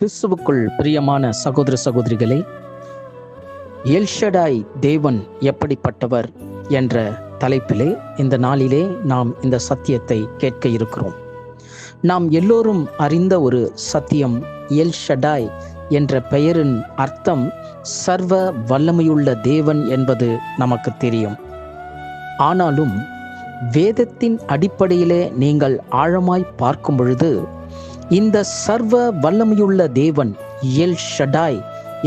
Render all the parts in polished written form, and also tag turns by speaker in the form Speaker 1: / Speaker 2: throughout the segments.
Speaker 1: கிறிஸ்துவுக்குள் பிரியமான சகோதர சகோதரிகளே, எல்ஷடாய் தேவன் எப்படிப்பட்டவர் என்ற தலைப்பிலே இந்த நாளிலே நாம் இந்த சத்தியத்தை கேட்க இருக்கிறோம். நாம் எல்லோரும் அறிந்த ஒரு சத்தியம், எல்ஷடாய் என்ற பெயரின் அர்த்தம் சர்வ வல்லமையுள்ள தேவன் என்பது நமக்கு தெரியும். ஆனாலும் வேதத்தின் அடிப்படையிலே நீங்கள் ஆழமாய் பார்க்கும் பொழுது இந்த சர்வ வல்லமையுள்ள தேவன் எல்ஷடாய்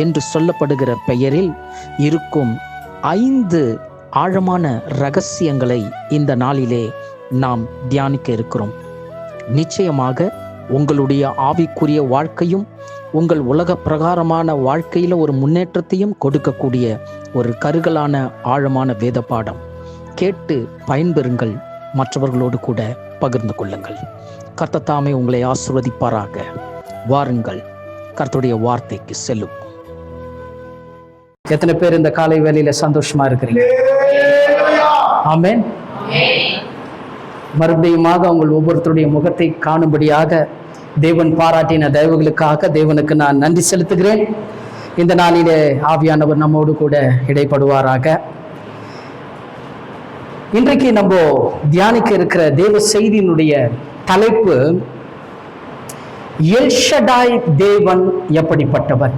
Speaker 1: என்று சொல்லப்படுகிற பெயரில் இருக்கும் 5 ஆழமான ரகசியங்களை இந்த நாளிலே நாம் தியானிக்க இருக்கிறோம். நிச்சயமாக உங்களுடைய ஆவிக்குரிய வாழ்க்கையும் உங்கள் உலக பிரகாரமான வாழ்க்கையில ஒரு முன்னேற்றத்தையும் கொடுக்கக்கூடிய ஒரு கருகலான ஆழமான வேத பாடம். கேட்டு பயன்பெறுங்கள், மற்றவர்களோடு கூட பகிர்ந்து கொள்ளுங்கள். கர்த்தர் தாமே உங்களை ஆசீர்வதிப்பாராக. வாருங்கள், கர்த்தருடைய வார்த்தைக்கு செல்லும். எத்தனை பேர் இந்த காலை வேளையில சந்தோஷமா இருக்கிறீங்க? ஆமென். மறுபடியுமாக உங்கள் ஒவ்வொருத்தருடைய முகத்தை காணும்படியாக தேவன் பாராட்டின தயவுகளுக்காக தேவனுக்கு நான் நன்றி செலுத்துகிறேன். இந்த நாளிலே ஆவியானவர் நம்மோடு கூட இடைப்படுவாராக. இன்றைக்கு நம்ம தியானிக்க இருக்கிற தேவ செய்தியினுடைய தலைப்பு, எல்ஷடாய் தேவன் எப்படிப்பட்டவர்.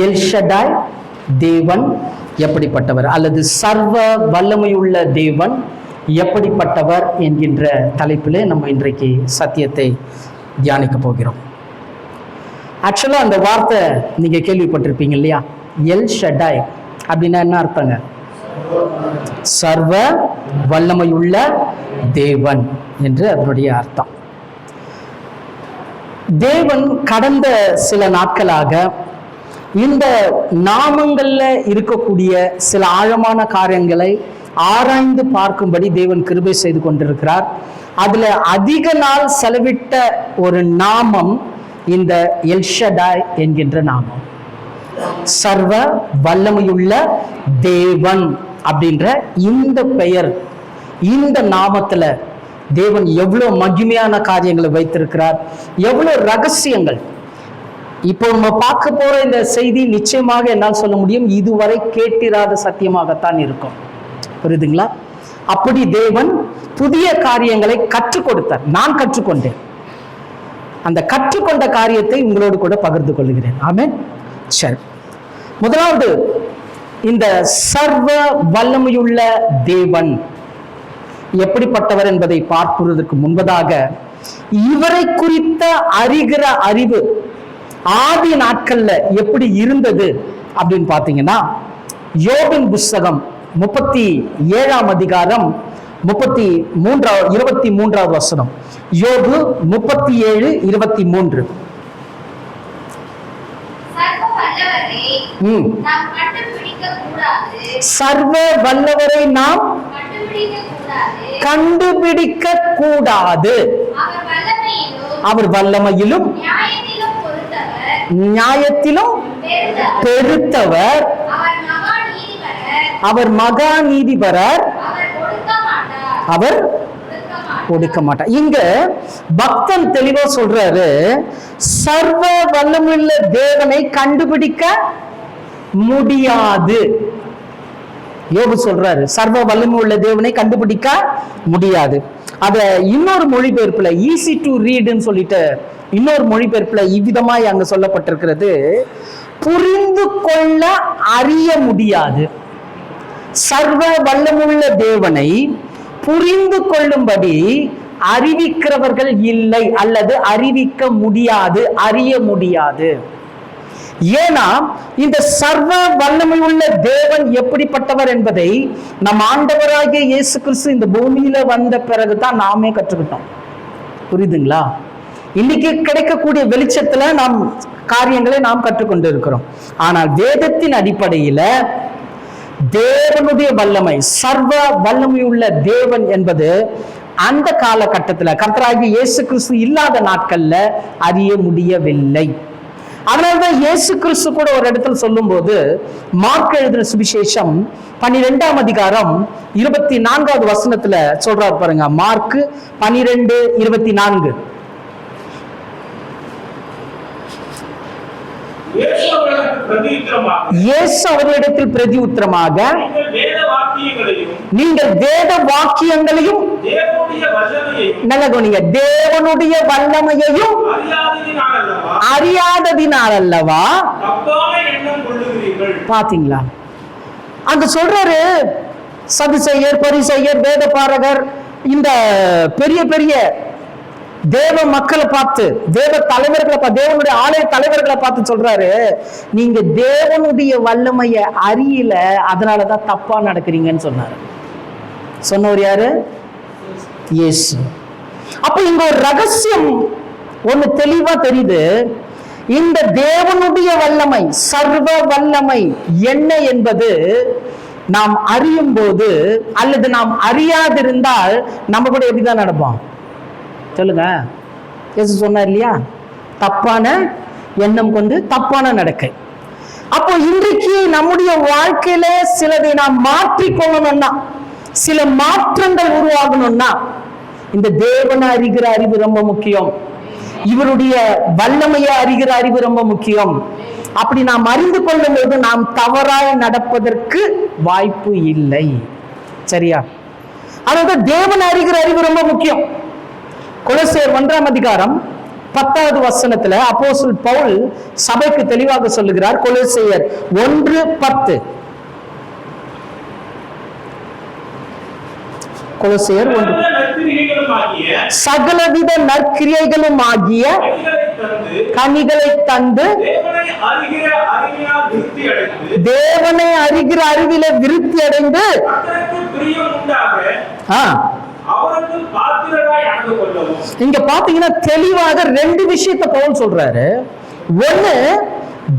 Speaker 1: எல்ஷடாய் தேவன் எப்படிப்பட்டவர், அல்லது சர்வ வல்லமையுள்ள தேவன் எப்படிப்பட்டவர் என்கின்ற தலைப்பிலே நம்ம இன்றைக்கு சத்தியத்தை தியானிக்க போகிறோம். ஆக்சுவலா அந்த வார்த்தை நீங்க கேள்விப்பட்டிருப்பீங்க இல்லையா? எல்ஷடாய் அப்படின்னா என்ன அர்த்தங்க? சர்வ வல்லமையுள்ள தேவன் என்று அதனுடைய அர்த்தம். தேவன் கடந்த சில நாட்களாக இந்த நாமங்கள்ல இருக்கக்கூடிய சில ஆழமான காரியங்களை ஆராய்ந்து பார்க்கும்படி தேவன் கிருபை செய்து கொண்டிருக்கிறார். அதுல அதிக நாள் செலவிட்ட ஒரு நாமம் இந்த எல்ஷடாய் என்கின்ற நாமம். சர்வ வல்லமையுள்ள தேவன் அப்படின்ற இந்த பெயர், இந்த நாமத்துல தேவன் எவ்வளவு மகிமையான காரியங்களை வைத்திருக்கிறார், எவ்வளவு ரகசியங்கள். இப்போ நம்ம பார்க்க போற இந்த செய்தி நிச்சயமாக என்னால் சொல்ல முடியும், இதுவரை கேட்டிராத சத்தியமாகத்தான் இருக்கும். புரியுதுங்களா? அப்படி தேவன் புதிய காரியங்களை கற்றுக் கொடுத்தார். நான் கற்றுக்கொண்டேன். அந்த கற்றுக்கொண்ட காரியத்தை உங்களோடு கூட பகிர்ந்து கொள்கிறேன். ஆமென். சரி, முதலாவது இந்த சர்வ வல்லமையுள்ள தேவன் எப்படிப்பட்டவர் என்பதை பார்ப்பதற்கு முன்பதாக இவரை குறித்த அறிகிற அறிவு ஆதி நாட்கள்ல எப்படி இருந்தது அப்படின்னு பார்த்தீங்கன்னா, யோபின் புஸ்தகம் 37ஆம் அதிகாரம் 23வது வசனம். யோபு 37:23. சர்வ வல்லவரை நாம் கண்டுபிடிக்க கூடாது. அவர் வல்லமையிலும் நியாயத்திலும் பெருத்தவர். அவர் மகா நீதிபரர். அவர் கொடுக்க மாட்டார். இங்க பக்தன் தெளிவா சொல்றாரு, சர்வ வல்லமுள்ள தேவனை கண்டுபிடிக்க முடியாது. யோபு சொல்றாரு, சர்வ வல்லமையுள்ள தேவனை கண்டுபிடிக்க முடியாது. அத இன்னொரு மொழிபெயர்ப்புல ஈஸி டு ரீடுன்னு சொல்லிட்டு இன்னொரு மொழிபெயர்ப்புல இவ்விதமாய் அங்க சொல்லப்பட்டிருக்கிறது, புரிந்து கொள்ள அறிய முடியாது. சர்வ வல்லமுள்ள தேவனை புரிந்து கொள்ளும்படி அறிவிக்கிறவர்கள் இல்லை, அல்லது அறிவிக்க முடியாது, அறிய முடியாது. ஏன்னா இந்த சர்வ வல்லமையுள்ள தேவன் எப்படிப்பட்டவர் என்பதை நம் ஆண்டவராகிய இயேசு கிறிஸ்து இந்த பூமியில வந்த பிறகுதான் நாமே கற்றுக்கிட்டோம். புரியுதுங்களா? இன்னைக்கு கிடைக்கக்கூடிய வெளிச்சத்துல நாம் காரியங்களை நாம் கற்றுக்கொண்டு இருக்கிறோம். ஆனால் வேதத்தின் அடிப்படையில தேவனுடைய வல்லமை, சர்வ வல்லமையுள்ள தேவன் என்பது அந்த காலகட்டத்தில் கர்த்தராகிய இயேசு கிறிஸ்து இல்லாத நாட்கள்ல அறிய முடியவில்லை. அதனால்தான் இயேசு கிறிஸ்து கூட ஒரு இடத்துல சொல்லும் போது, மார்க் எழுதின சுவிசேஷம் 12ஆம் அதிகாரம் 24வது வசனத்துல சொல்றாரு பாருங்க. மார்க் 12:24. இயேசு அவர்களிடத்தில் பிரதி உத்தரமாக, நீங்கள் வேத வாக்கியங்களையும் நல்ல கவனிங்க, தேவனுடைய வல்லமையையும் அறியாததினால் அல்லவா. பாத்தீங்களா, அங்க சொல்றாரு சதுசேயர், பரிசேயர், வேத பாரகர், இந்த பெரிய பெரிய தேவ மக்களை பார்த்து, தேவ தலைவர்களை பார்த்து, தேவனுடைய ஆலய தலைவர்களை பார்த்து சொல்றாரு, நீங்க தேவனுடைய வல்லமைய அறியல, அதனாலதான் தப்பா நடக்கிறீங்கன்னு சொன்னாரு. சொன்னவர் யாரு? இயேசு. அப்ப இங்க ஒரு ரகசியம் ஒண்ணு தெளிவா தெரியுது. இந்த தேவனுடைய வல்லமை, சர்வ வல்லமை என்ன என்பது நாம் அறியும் போது, அல்லது நாம் அறியாதிருந்தால் நம்ம கூட எப்படிதான் நடப்போம் சொல்லுங்க. இயேசு சொன்னார் இல்லையா, தப்பான எண்ணம் கொண்டு தப்பான நடக்கை. அப்போ இன்றைக்கு நம்முடைய வாழ்க்கையில சிலதை நாம் மாற்றிக்கொள்ளணும்னா, சில மாற்றங்கள் உருவாகணும்னா, இந்த தேவனை அறிகிற அறிவு ரொம்ப முக்கியம். இவருடைய வல்லமையை அறிகிற அறிவு ரொம்ப முக்கியம். அப்படி நாம் அறிந்து கொள்ளும் போது நாம் தவறாக நடப்பதற்கு வாய்ப்பு இல்லை. சரியா? அதாவது தேவனை அறிகிற அறிவு ரொம்ப முக்கியம். கொலோசியர் 1ஆம் அதிகாரம் 10வது வசனத்துல அப்போஸ்தலன் பவுல் சபைக்கு தெளிவாக சொல்லுகிறார். கொலோசியர் 1:10. கொலோசியர் 1. சகலவித நற்கிரியைகளும் ஆகிய கனிகளை தந்து தேவனை அறிகிற அறிவில விருத்தி அடைந்து இங்க பாத்தீங்கன்னா தெளிவாக 2 விஷயத்தை பவுல் சொல்றாரு. ஒண்ணு,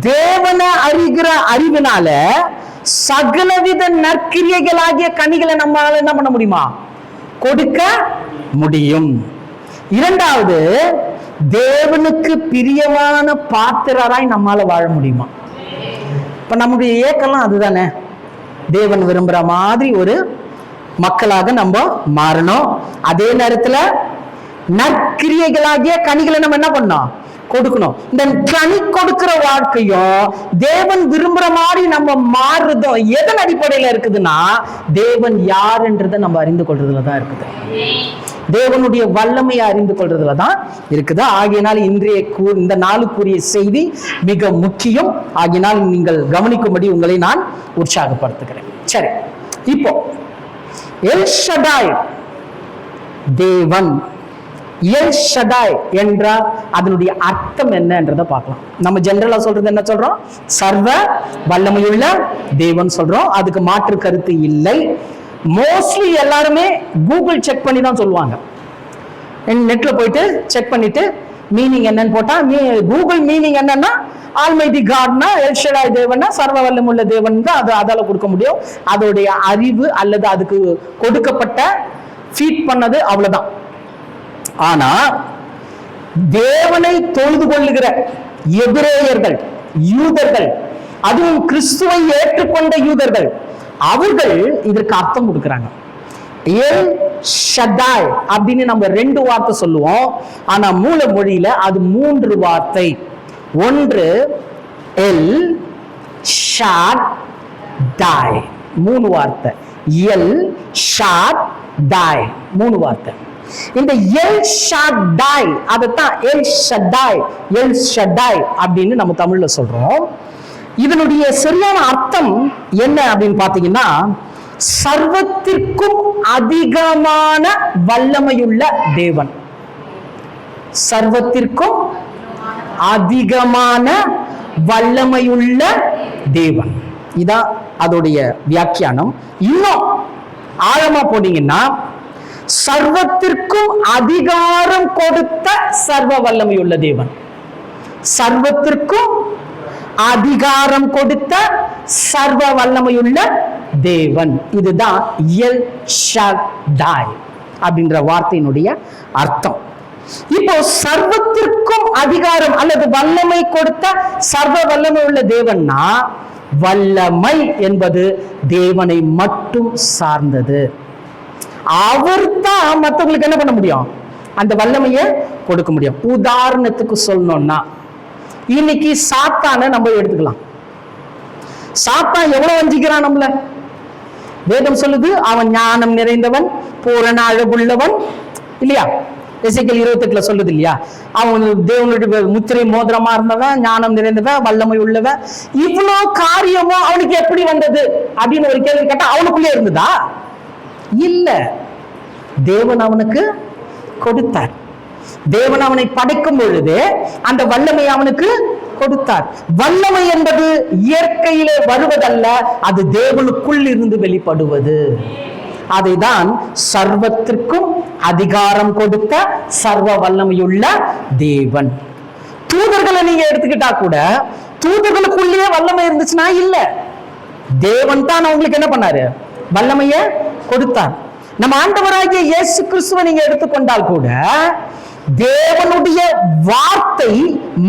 Speaker 1: தேவனை அறிகிற அறிவினால சகலவித நற்கிரியைகளாகிய கனிகளை நம்மளால என்ன பண்ண முடியுமா? கொடுக்க முடியும். இரண்டாவது, தேவனுக்கு பிரியமான பாத்திரராய் நம்மால வாழ முடியுமா? இப்ப நம்முடைய ஏக்கெல்லாம் அதுதானே, தேவன் விரும்புற மாதிரி ஒரு மக்களாக நம்ம மாறணும். அதே நேரத்துல நற்கிரியைகளாகிய கனிகளை நம்ம என்ன பண்ணோம்? கொடுக்கணும். இந்த கனி கொடுக்கிற வாழ்க்கையும் தேவன் விரும்புற மாதிரி நம்ம மாறுறதும் எதன் அடிப்படையில இருக்குதுன்னா, தேவன் யாருன்றதை நம்ம அறிந்து கொள்றதுலதான் இருக்குது. தேவனுடைய வல்லமையை அறிந்து கொள்றதுலதான் இருக்குது. ஆகையினால் இந்த நாளுக்குரிய செய்தி மிக முக்கியம். ஆகையினால் நீங்கள் கவனிக்கும்படி உங்களை நான் உற்சாகப்படுத்துகிறேன். சரி, இப்போ எல் ஷடாய் தேவன், எல் ஷடாய் என்றால் அதனுடைய அர்த்தம் என்னன்றதை பார்க்கலாம். நம்ம ஜெனரலா சொல்றது என்ன சொல்றோம்? சர்வ வல்லமையுள்ள தேவன் சொல்றோம். அதுக்கு மாற்று கருத்து இல்லை. மோஸ்ட்லி எல்லாருமே கூகுள் செக் பண்ணி தான் சொல்லுவாங்க. நெட்ல போயிட்டு செக் பண்ணிட்டு மீனிங் என்னன்னு போட்டா, கூகுள் மீனிங் என்னன்னா ஆல்மைட்டி காட்னா, எல் ஷடாய் தேவன்னா சர்வ வல்லமுள்ள தேவன் தான் அது அதால கொடுக்க முடியும். அதோடைய அறிவு அல்லது அதுக்கு கொடுக்கப்பட்ட ஃபீட் பண்ணது அவ்வளவுதான். ஆனா தேவனை தொழுது கொள்ளுகிற எபிரேயர்கள், யூதர்கள், அதுவும் கிறிஸ்துவை ஏற்றுக்கொண்ட யூதர்கள், அவர்கள் இதற்கு அர்த்தம் கொடுக்கிறாங்க. எல் ஷடாய் அப்படின்னு நம்ம 2 வார்த்தை சொல்லுவோம். ஆனா மூல மொழியில அது 3 வார்த்தை. ஒன்று எல் ஷாட் டாய், 3 வார்த்தை. எல் ஷாட் டாய் 3 வார்த்தை. இந்த எல் ஷடாய், அதைத்தான் எல் ஷடாய், எல் ஷடாய் அப்படின்னு நம்ம தமிழ்ல சொல்றோம். இதனுடைய சரியான அர்த்தம் என்ன அப்படின்னு பாத்தீங்கன்னா, சர்வத்திற்கும் அதிகமான வல்லமையுள்ள தேவன். சர்வத்திற்கும் அதிகமான வல்லமையுள்ள தேவன், இதான் அதோடைய வியாக்கியானம். இன்னும் ஆழமா போனீங்கன்னா, சர்வத்திற்கும் அதிகாரம் கொடுத்த சர்வ வல்லமையுள்ள தேவன். சர்வத்திற்கும் அதிகாரம் கொடுத்த சர்வ வல்லமையுள்ள தேவன், இதுதான் எல் ஷடாய் அப்படின்ற வார்த்தையினுடைய அர்த்தம். இப்போ சர்வத்திற்கும் அதிகாரம் அல்லது வல்லமை கொடுத்த சர்வ வல்லமை உள்ள தேவன்னா, வல்லமை என்பது தேவனை மட்டும் சார்ந்தது. அவர் தான் மற்றவங்களுக்கு என்ன பண்ண முடியும்? அந்த வல்லமையை கொடுக்க முடியும். உதாரணத்துக்கு சொல்லணும்னா, இன்னைக்கு சாத்தான நம்ம எடுத்துக்கலாம். சாத்தான் எவ்வளவு வஞ்சிக்கிறான் நம்மள. வேதம் சொல்லுது அவன் ஞானம் நிறைந்தவன், பூரண அழகுள்ளவன் இல்லையா? எசேக்கியேல் 28 சொல்லுது இல்லையா? அவன் தேவனுடைய முத்திரை மோதிரமா இருந்தவன், ஞானம் நிறைந்தவன், வல்லமை உள்ளவன். இவ்வளவு காரியமும் அவனுக்கு எப்படி வந்தது அப்படின்னு ஒரு கேள்வி கேட்டா அவனுக்குள்ளே இருந்ததா? இல்ல, தேவன் அவனுக்கு கொடுத்தார். தேவன் அவனை படைக்கும் பொழுது அந்த வல்லமை அவனுக்கு கொடுத்தார். வல்லமை என்பது இயற்கையிலே வருவதல்ல, அது தேவனுக்குள் இருந்து வெளிப்படுவது. அதைதான் சர்வத்திற்கும் அதிகாரம் கொடுத்த சர்வ வல்லமையுள்ள தேவன். தூதர்களை நீங்க எடுத்துக்கிட்டா கூட தூதர்களுக்குள்ளேயே வல்லமை இருந்துச்சுன்னா இல்ல, தேவன் தான் அவங்களுக்கு என்ன பண்ணாரு? வல்லமைய கொடுத்தார். நம்ம ஆண்டவராகிய இயேசு கிறிஸ்துவை நீங்க எடுத்துக்கொண்டால் கூட தேவனுடைய வார்த்தை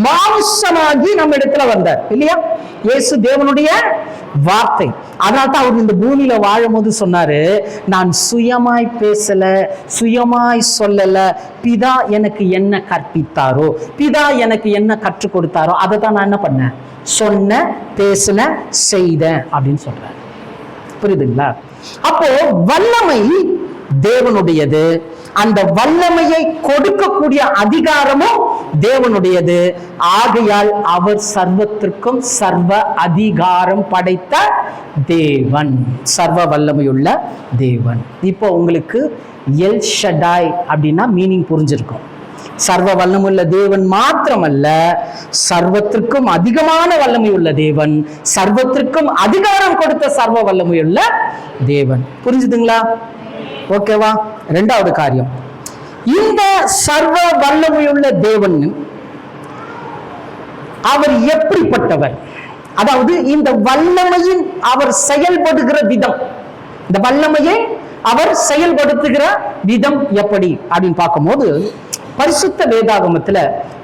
Speaker 1: மாம்சமாகி நம்ம இடத்துல வந்தார் இல்லையா? இயேசு தேவனுடைய வார்த்தை. அதனால்தான் அவர் இந்த பூமியில வாழும் போது சொன்னாரு, நான் சுயமாய் பேசல, சுயமாய் சொல்லல, பிதா எனக்கு என்ன கற்பித்தாரோ, பிதா எனக்கு என்ன கற்றுக் கொடுத்தாரோ அதை தான் நான் என்ன பண்ணேன், சொன்ன, பேசின, செய்தேன் அப்படின்னு சொல்றாரு. புரியுதுங்களா? அப்போ வல்லமை தேவனுடையது, அந்த வல்லமையை கொடுக்கக்கூடிய அதிகாரமும் தேவனுடையது. ஆகையால் அவர் சர்வத்திற்கும் சர்வ அதிகாரம் படைத்த தேவன், சர்வ வல்லமையுள்ள தேவன். இப்போ உங்களுக்கு எல் ஷடாய் அப்படின்னா மீனிங் புரிஞ்சிருக்கும். சர்வ வல்லமுள்ள தேவன் மாத்திரமல்ல, சர்வத்திற்கும் அதிகமான வல்லமை உள்ள தேவன், சர்வத்திற்கும் அதிகாரம் கொடுத்த சர்வ வல்லமையுள்ள தேவன். புரிஞ்சுதுங்களா? ஓகேவா? இரண்டாவது காரியம், இந்த சர்வ வல்லமையுள்ள தேவன் அவர் எப்படிப்பட்டவர்? அதாவது இந்த வல்லமையின் அவர் செயல்படுகிற விதம், இந்த வல்லமையை அவர் செயல்படுத்துகிற விதம் எப்படி அப்படின்னு பார்க்கும்போது பரிசுத்த வேதாகமத்துல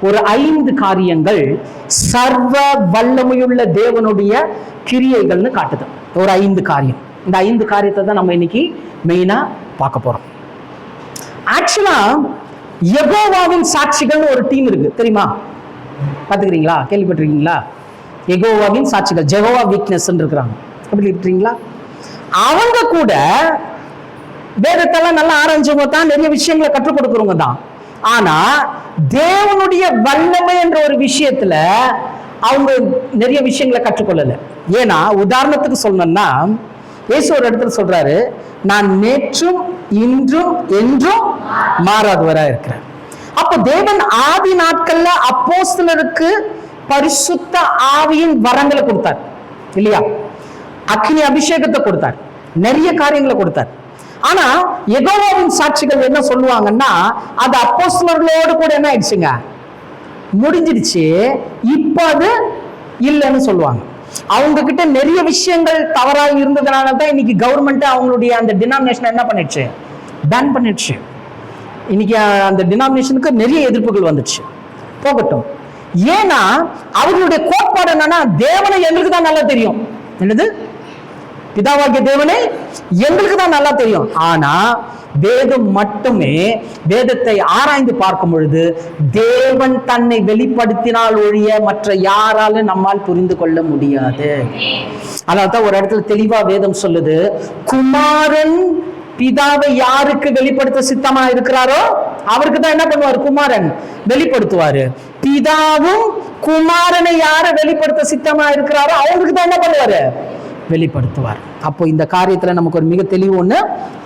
Speaker 1: ஒரு 5 காரியங்கள் சர்வ வல்லமையுள்ள தேவனுடைய கிரியைகள்னு காட்டுது. ஒரு 5 காரியம். இந்த 5 காரியத்தை தான் நம்ம இன்னைக்கு மெயினா பார்க்க போறோம். ஆக்சுவலா யெகோவாவின் சாட்சிகள் ஒரு டீம் இருக்கு, தெரியுமா? பாத்துக்கிறீங்களா? கேள்விப்பட்டிருக்கீங்களா? யெகோவாவின் சாட்சிகள், ஜெகோவா விட்னஸ் இருக்கிறாங்க. அப்படி இருக்கீங்களா? அவங்க கூட வேதத்தெல்லாம் நல்லா ஆராய்ஞ்சவங்க தான், நிறைய விஷயங்களை கற்றுக் கொடுக்குறவங்க தான். ஆனா தேவனுடைய வல்லமை என்ற ஒரு விஷயத்துல அவங்க நிறைய விஷயங்களை கற்றுக்கொள்ளல. ஏன்னா உதாரணத்துக்கு சொல்லணும்னா, இயேசு ஒரு இடத்துல சொல்றாரு, நான் நேற்றும் இன்றும் என்றும் மாறாதவரா இருக்கிறேன். அப்ப தேவன் ஆதி நாட்கள்ல அப்போஸ்தலருக்கு பரிசுத்த ஆவியின் வரங்களை கொடுத்தார் இல்லையா? அக்கினி அபிஷேகத்தை கொடுத்தார், நிறைய காரியங்களை கொடுத்தார். ஆனா யெகோவாவின் சாட்சிகள் என்ன சொல்லுவாங்கன்னா, அது அப்போஸ்தலர்களோடு கூட என்ன ஆயிடுச்சுங்க, முடிஞ்சிடுச்சு, இப்ப அது இல்லைன்னு சொல்லுவாங்க. அவங்க கிட்ட நிறைய விஷயங்கள் தவறாக இருந்ததுனால தான் இன்னைக்கு கவர்மெண்ட் அவங்களுடைய அந்த டினாமினேஷன் என்ன பண்ணிடுச்சு, பேன் பண்ணிடுச்சு. இன்னைக்கு அந்த டினாமினேஷனுக்கு நிறைய எதிர்ப்புகள் வந்துடுச்சு. போகட்டும். ஏன்னா அவர்களுடைய கோட்பாடு என்னன்னா, தேவனை எங்களுக்கு தான் நல்லா தெரியும். என்னது? பிதாவாகிய தேவனை எங்களுக்கு தான் நல்லா தெரியும். ஆனா வேதம் மட்டுமே, வேதத்தை ஆராய்ந்து பார்க்கும் பொழுது தேவன் தன்னை வெளிப்படுத்தினால் ஒழிய மற்ற யாராலும் நம்மால் புரிந்து கொள்ள முடியாது. அதனால்தான் ஒரு இடத்துல தெளிவா வேதம் சொல்லுது, குமாரன் பிதாவை யாருக்கு வெளிப்படுத்த சித்தமா இருக்கிறாரோ அவருக்கு தான் என்ன பண்ணுவார், குமாரன் வெளிப்படுத்துவாரு. பிதாவும் குமாரனை யார வெளிப்படுத்த சித்தமா இருக்கிறாரோ அவருக்கு தான் என்ன பண்ணுவாரு, வெளிப்படுத்துவார். அப்போ இந்த காரியத்துல நமக்கு ஒரு மிக தெளிவு ஒண்ணு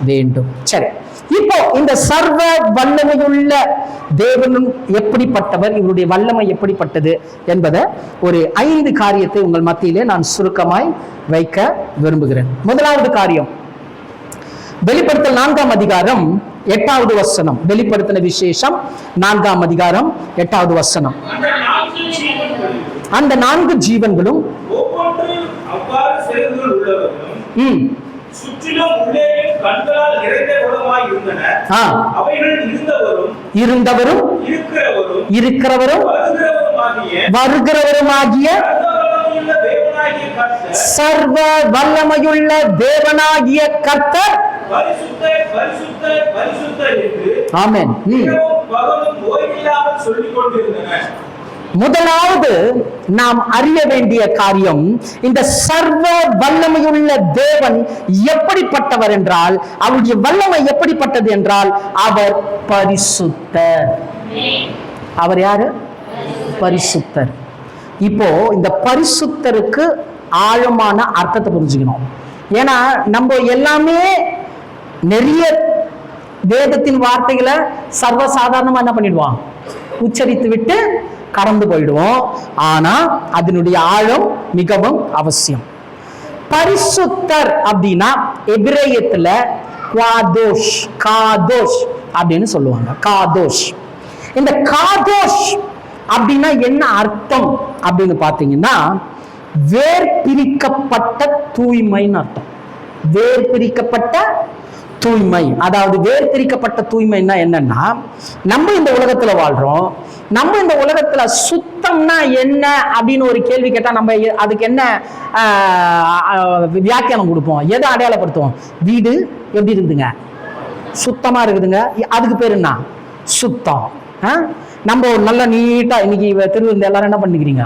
Speaker 1: வேண்டும். சரி, இப்போ இந்த சர்வ வல்லமையுள்ள தேவனும் எப்படிப்பட்டவர், இவருடைய வல்லமை எப்படிப்பட்டது என்பதை ஒரு 5 காரியத்தை உங்கள் மத்தியிலே நான் சுருக்கமாய் வைக்க விரும்புகிறேன். முதலாவது காரியம், வெளிப்படுத்தல் 4ஆம் அதிகாரம் 8வது வசனம். வெளிப்படுத்தின விசேஷம் 4ஆம் அதிகாரம் 8வது வசனம். அந்த 4 ஜீவன்களும் இருந்தவரும் இருக்கிறவரும் வருகிறவருமாகிய சர்வ வல்லமையுள்ள தேவனாகிய கர்த்தர் ஆமென். முதலாவது நாம் அறிய வேண்டிய காரியம், இந்த சர்வ வல்லமையுள்ள தேவன் எப்படிப்பட்டவர் என்றால், அவருடைய வல்லமை எப்படிப்பட்டது என்றால், அவர் பரிசுத்தர். அவர் யாரு? பரிசுத்தர். இப்போ இந்த பரிசுத்தருக்கு ஆழமான அர்த்தத்தை புரிஞ்சுக்கணும். ஏன்னா நம்ம எல்லாமே நிறைய வேதத்தின் வார்த்தைகளை சர்வசாதாரணமா என்ன பண்ணிடுவான், உச்சரித்து விட்டு கடந்து போயிடுவோம். ஆனா அதனுடைய ஆழம் மிகவும் அவசியம். பரிசுத்தர் அப்படின்னா எபிரேயத்துல காதோஷ், காதோஷ் அப்படின்னு சொல்லுவாங்க. காதோஷ். இந்த காதோஷ் அப்படின்னா என்ன அர்த்தம் அப்படின்னு பாத்தீங்கன்னா, வேர்பிரிக்கப்பட்ட தூய்மைன்னு அர்த்தம். வேர்பிரிக்கப்பட்ட தூய்மை. அதாவது வேர்பிரிக்கப்பட்ட தூய்மைன்னா என்னன்னா, நம்ம இந்த உலகத்துல வாழ்றோம். நம்ம இந்த உலகத்துல சுத்தம்னா என்ன அப்படின்னு ஒரு கேள்வி கேட்டா நம்ம அதுக்கு என்ன வியாக்கியானம் கொடுப்போம், எதை அடையாளப்படுத்துவோம்? வீடு எப்படி இருக்குதுங்க? சுத்தமா இருக்குதுங்க. அதுக்கு பேர் என்ன? சுத்தம். நம்ம நல்ல நீட்டா இன்னைக்கு திருவிழா எல்லாரும் என்ன பண்ணிக்கிறீங்க?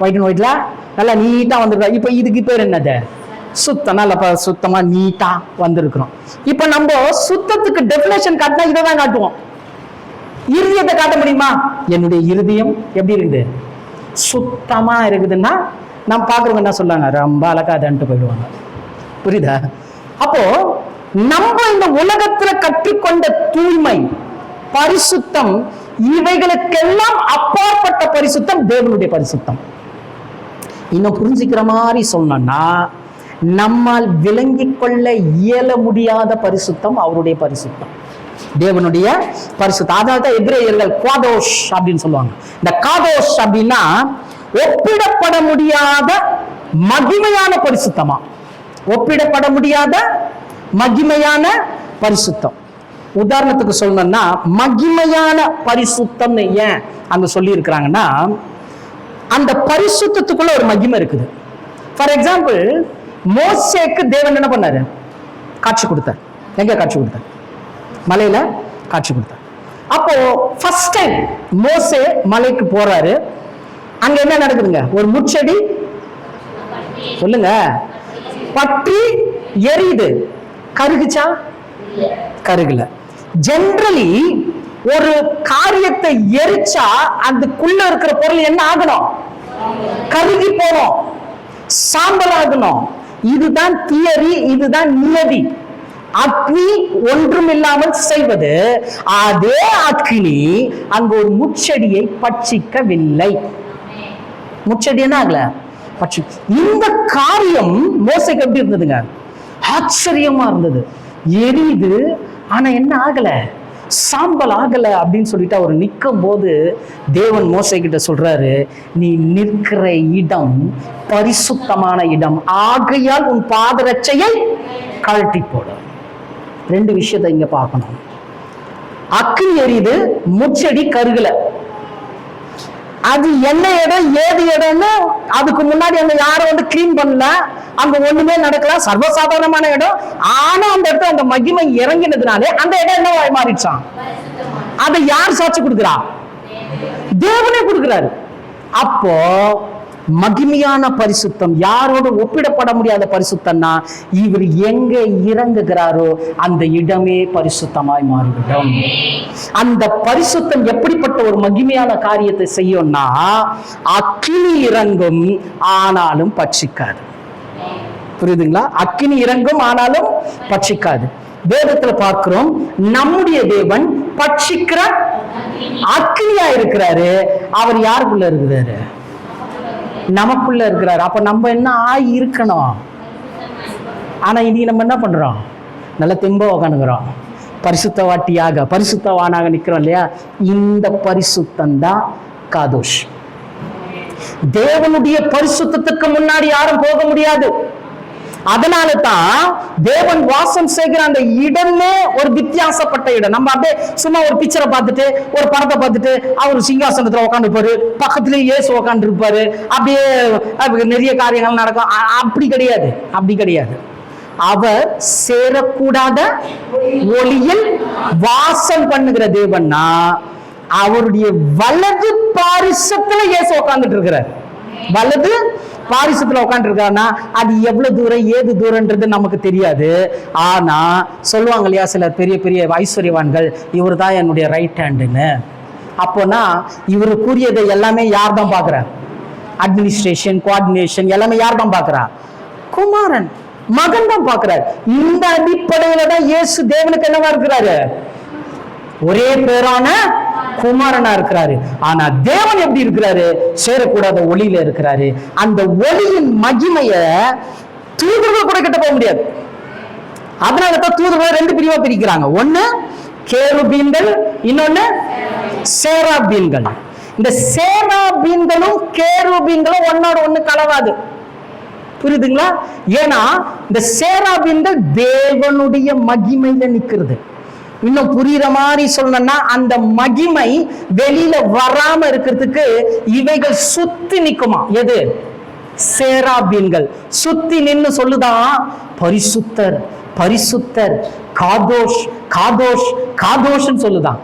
Speaker 1: ஒயிட் அண்ட் ஒயிட்ல நல்லா நீட்டா வந்துருக்கா. இப்ப இதுக்கு பேர் என்னது? சுத்தம். நல்ல சுத்தமா நீட்டா வந்திருக்கிறோம். இப்ப நம்ம சுத்தத்துக்கு டெபினேஷன் காட்டினா இதை தான் காட்டுவோம். இருதயத்தை காட்ட முடியுமா? என்னுடைய இருதயம் எப்படி இருக்குது? சுத்தமா இருக்குதுன்னா நம்ம பாக்குறவங்க என்ன சொல்லுவாங்க? ரொம்ப அழகாதன்ட்டு போயிடுவாங்க. புரியுதா? அப்போ நம்ம இந்த உலகத்துல கற்றுக்கொண்ட தூய்மை, பரிசுத்தம், இவைகளுக்கெல்லாம் அப்பாற்பட்ட பரிசுத்தம் தேவனுடைய பரிசுத்தம். இன்னும் புரிஞ்சுக்கிற மாதிரி சொன்னா, நம்மால் விளங்கிக் கொள்ள இயல முடியாத பரிசுத்தம் அவருடைய பரிசுத்தம், தேவனுடைய பரிசுத்தம். அதாவது எபிரேயர்கள் காதோஷ் அப்படின்னு சொல்லுவாங்க. இந்த காதோஷ் அப்படின்னா ஒப்பிடப்பட முடியாத மகிமையான பரிசுத்தமா, ஒப்பிடப்பட முடியாத மகிமையான பரிசுத்தம். உதாரணத்துக்கு சொல்லணும்னா, மகிமையான பரிசுத்தம் ஏன் அங்க சொல்லி இருக்கிறாங்கன்னா, அந்த பரிசுத்தத்துக்குள்ள ஒரு மகிமை இருக்குது. ஃபார் எக்ஸாம்பிள், மோசேக்கு தேவன் என்ன பண்ணாரு? காட்சி கொடுத்தார். எங்க காட்சி கொடுத்தார்? மலையில காட்சி கொடுத்தார். அப்போ ஃபர்ஸ்ட் டைம் மோசே மலைக்கு போறாரு. அங்க என்ன நடக்குதுங்க? ஒரு முச்செடி சொல்லுங்க பற்றி எரியுது. கருகுச்சா? கருகல. ஜெனரலி ஒரு காரியத்தை எரிச்சா அதுக்குள்ள இருக்கிற பொருள் என்ன ஆகணும்? கருகி போகணும், சாம்பல் ஆகணும். இதுதான் தியரி, இதுதான் நியதி. அக்னி ஒன்றும் இல்லாமல் செய்வது. அதே அக்னி அங்கு ஒரு முச்செடியை பட்சிக்கவில்லை. முச்செடி என்ன ஆகல? பட்சி. இந்த காரியம் மோசேக்கு எப்படி இருந்ததுங்க? ஆச்சரியமா இருந்தது. எரியுது, ஆனா என்ன ஆகல? சாம்பல் ஆகல அப்படின்னு சொல்லிட்டு அவர் நிற்கும் போது தேவன் மோசே கிட்ட சொல்றாரு, நீ நிற்கிற இடம் பரிசுத்தமான இடம், ஆகையால் உன் பாதரட்சையை கழட்டி போடு. ரெண்டு விஷயத்தை இங்க பார்க்கணும். அக்னி எரியுது, முச்செடி கருகல. அது என்ன இடம், ஏது இடம்னு அதுக்கு முன்னாடி அங்க யாரும் வந்து கிளீன் பண்ணல, அங்க ஒண்ணுமே நடக்கல, சர்வசாதாரணமான இடம். ஆனா அந்த இடத்துல அந்த மகிமை இறங்கினதுனாலே அந்த இடம் என்ன மாறிடுச்சான்? அதை யார் சாட்சி கொடுக்கிறா? தேவனே கொடுக்கிறாரு. அப்போ மகிமையான பரிசுத்தம், யாரோடு ஒப்பிடப்பட முடியாத பரிசுத்தம்னா, இவர் எங்க இறங்குகிறாரோ அந்த இடமே பரிசுத்தமாய் மாறிவிடும். அந்த பரிசுத்தம் எப்படிப்பட்ட ஒரு மகிமையான காரியத்தை செய்யும்னா, அக்கினி இறங்கும் ஆனாலும் பட்சிக்காது. புரியுதுங்களா? அக்கினி இறங்கும் ஆனாலும் பட்சிக்காது. வேதத்துல பார்க்கிறோம், நம்முடைய தேவன் பட்சிக்கிற அக்கினியா இருக்கிறாரு. அவர் யாருக்குள்ள இருக்கிறாரு? நமக்குள்ள இருக்கிறாரு. அப்ப நம்ம என்ன ஆகி இருக்கணும்? ஆனா இன்னைக்கு நம்ம என்ன பண்றோம்? நல்ல தெம்பா உக்காந்துக்கிறோம், பரிசுத்தவாட்டியாக பரிசுத்தவானாக நிக்கிறோம் இல்லையா? இந்த பரிசுத்தம் தான் காதோஷ். தேவனுடைய பரிசுத்தத்துக்கு முன்னாடி யாரும் போக முடியாது. அதனால தான் தேவன் வாசம் செய்கிற அந்த இடமே ஒரு வித்தியாசப்பட்ட இடம். நம்ம அப்படியே சும்மா ஒரு பிக்சரை பார்த்துட்டு, ஒரு படத்தை பார்த்துட்டு, அவர் சிங்காசனத்துல உட்காந்து இருப்பாரு, பக்கத்துலயே இயேசு உட்காந்து இருப்பாரு, அப்படியே நிறைய காரியங்கள் நடக்கும். அப்படி கிடையாது, அப்படி கிடையாது. அவர் சேரக்கூடாத ஒளியில் வாசம் பண்ணுகிற தேவன்னா அவருடைய வலது பாரிசத்துல இயேசு உட்கார்ந்துட்டு இருக்கிறார். வலது பாரிசத்துல உட்கார்ந்து இருக்காருன்னா அது எவ்வளவு தூரம் ஏது தூரம்ன்றது நமக்கு தெரியாது. ஆனா சொல்லுவாங்க இல்லையா சில பெரிய பெரிய ஐஸ்வர்யவான்கள், இவர் தான் என்னுடைய ரைட் ஹேண்டுன்னு. அப்போனா இவரு கூறியதை எல்லாமே யார் தான் பார்க்கிறார்? அட்மினிஸ்ட்ரேஷன், கோஆர்டினேஷன் எல்லாமே யார் தான் பார்க்கிறா? குமாரன், மகன் தான் பார்க்கிறார். இந்த அடிப்படையில தான் இயேசு தேவனுக்கு என்னவா இருக்கிறாரு? ஒரே பேரான குமாரனா இருக்கிறாரு. ஆனா தேவன் எப்படி இருக்கிறாரு? சேரக்கூடாத ஒளியில இருக்கிறாரு. அந்த ஒளியின் மகிமைய தூதர்கள் கூட கிட்ட போக முடியாது. அதனாலதான் தூதர்களை ரெண்டு பிரிவா பிரிக்கிறாங்க. ஒண்ணு கேருபீன்கள், இன்னொன்னு சேராபீன்கள். இந்த சேராபீன்களும் கேருபீன்களும் ஒன்னோட ஒண்ணு கலவாது. புரியுதுங்களா? ஏன்னா இந்த சேராபீன்கள் தேவனுடைய மகிமையில நிக்கிறது. இன்னும் புரியுற மாதிரி சொல்லணும்னா அந்த மகிமை வெளியில வராம இருக்கிறதுக்கு இவைகள் சுத்தி நிக்குமா. எது? சேராபீன்கள் சுத்தி நின்னு சொல்லுதான் பரிசுத்தர் பரிசுத்தர், காதோஷ் காதோஷ் காதோஷ்ன்னு சொல்லுதான்.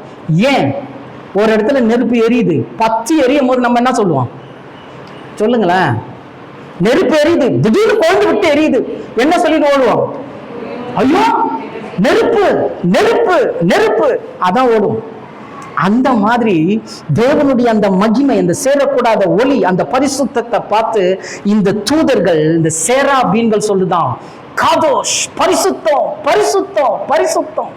Speaker 1: ஏன்? ஒரு இடத்துல நெருப்பு எரியுது, பச்சை எரியும் போது நம்ம என்ன சொல்லுவோம்? சொல்லுங்களேன். நெருப்பு எரியுது, திடீர்னு குழந்தை விட்டு எரியுது, என்ன சொல்லிட்டு ஓடுவோம்? ஐயோ நெருப்பு நெருப்பு நெருப்பு, அதான் ஓடும். அந்த மாதிரி தேவனுடைய அந்த மகிமை, அந்த சேரக்கூடாத ஒளி, அந்த பரிசுத்தத்தை பார்த்து இந்த தூதர்கள், இந்த சேராபீன்கள் சொல்லுதான் காதோஷ், பரிசுத்தம் பரிசுத்தம் பரிசுத்தம்.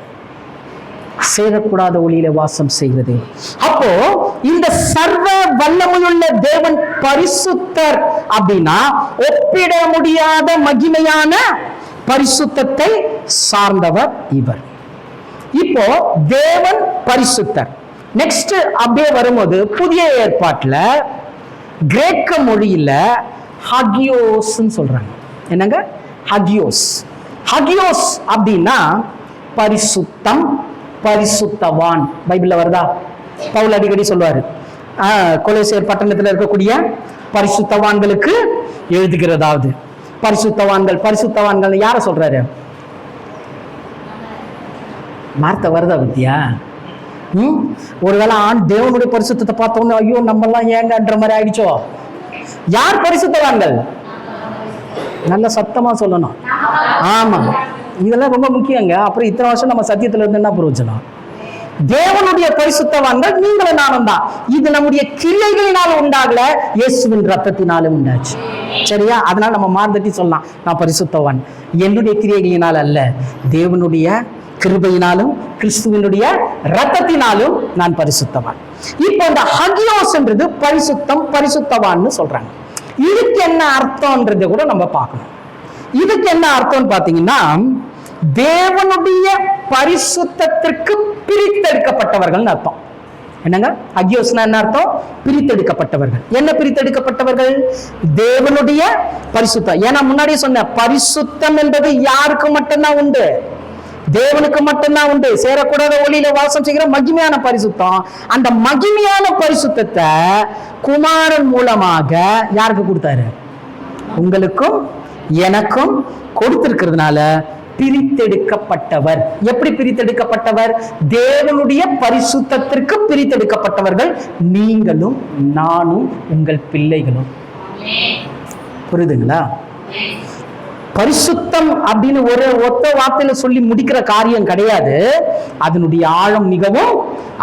Speaker 1: சேரக்கூடாத ஒளியில வாசம் செய்கிறது. அப்போ இந்த சர்வ வல்லமையுள்ள தேவன் பரிசுத்தர் அப்படின்னா ஒப்பிட முடியாத மகிமையான பரிசுத்தத்தை சார்ந்தவர் இவர். இப்போ தேவன் பரிசுத்தர். நெக்ஸ்ட் அப்படியே வரும்போது புதிய ஏற்பாட்டுல கிரேக்க மொழியில ஹகியோஸ் சொல்றாங்க. என்னங்க? ஹகியோஸ். ஹகியோஸ் அப்படின்னா பரிசுத்தம், பரிசுத்தவான். பைபிள்ல வருதா? பவுல் அடிக்கடி சொல்வாரு, கொலோசியர் பட்டணத்துல இருக்கக்கூடிய பரிசுத்தவான்களுக்கு எழுதுகிறதாவது. பரிசுத்தவான்கள் பரிசுத்தவான்கள் யார சொல்றாரு? வார்த்தை வருதா வித்தியா? ஒருவேளை ஆண் தேவனுடைய பரிசுத்தத்தை பார்த்தோன்னு ஐயோ நம்ம எல்லாம் ஏங்கன்ற மாதிரி ஆயிடுச்சோ? யார் பரிசுத்தவான்கள்? நல்ல சத்தமா சொல்லணும். ஆமா, இதெல்லாம் ரொம்ப முக்கியங்க. அப்புறம் இத்தனை வருஷம் நம்ம சத்தியத்துல இருந்து என்ன பிரயோஜனம்? தேவனுடைய பரிசுத்தவான்கள் நீங்களும் நானும் தான். இது நம்முடைய கிரியைகளினால உண்டாகல, இயேசுவின் ரத்தத்தினாலும் உண்டாச்சு. சரியா? அதனால நம்ம மார்த்தட்டி சொல்லலாம், நான் பரிசுத்தவான் என்னுடைய கிரியைகளினால் அல்ல, தேவனுடைய கிருபையினாலும் கிறிஸ்துவனுடைய ரத்தத்தினாலும் நான் பரிசுத்தவான். இப்போ இந்த ஹகியோஸ் என்றது பரிசுத்தம், பரிசுத்தவான்னு சொல்றாங்க. இதுக்கு என்ன அர்த்தம்ன்றதை கூட நம்ம பார்க்கணும். இதுக்கு என்ன அர்த்தம் பாத்தீங்கன்னா, தேவனுடைய பரிசுத்தத்திற்கு பிரித்தெடுக்கப்பட்டவர்கள் அர்த்தம். என்னங்க? ஹகியோஸ்னா என்ன அர்த்தம்? பிரித்தெடுக்கப்பட்டவர்கள். என்ன பிரித்தெடுக்கப்பட்டவர்கள்? தேவனுடைய பரிசுத்தம். ஏன்னா முன்னாடியே சொன்ன பரிசுத்தம் என்பது யாருக்கு மட்டும்தான் உண்டு? தேவனுக்கு மட்டும்தான் உண்டு. சேரக்கூடாத ஒளியில வாசம் செய்கிற மகிமையான பரிசுத்தம். அந்த மகிமையான பரிசுத்தத்தை குமாரன் மூலமாக யாருக்கு கொடுத்தாரு? உங்களுக்கும் எனக்கும் கொடுத்திருக்கிறதுனால பிரித்தெடுக்கப்பட்டவர். எப்படி பிரித்தெடுக்கப்பட்டவர்? தேவனுடைய பரிசுத்தத்திற்கு பிரித்தெடுக்கப்பட்டவர்கள் நீங்களும் நானும் உங்கள் பிள்ளைகளும். புரியுதுங்களா? பரிசுத்தம் அப்படின்னு ஒரு ஒத்த வார்த்தையில சொல்லி முடிக்கிற காரியம் கிடையாது. அதனுடைய ஆழம் மிகவும்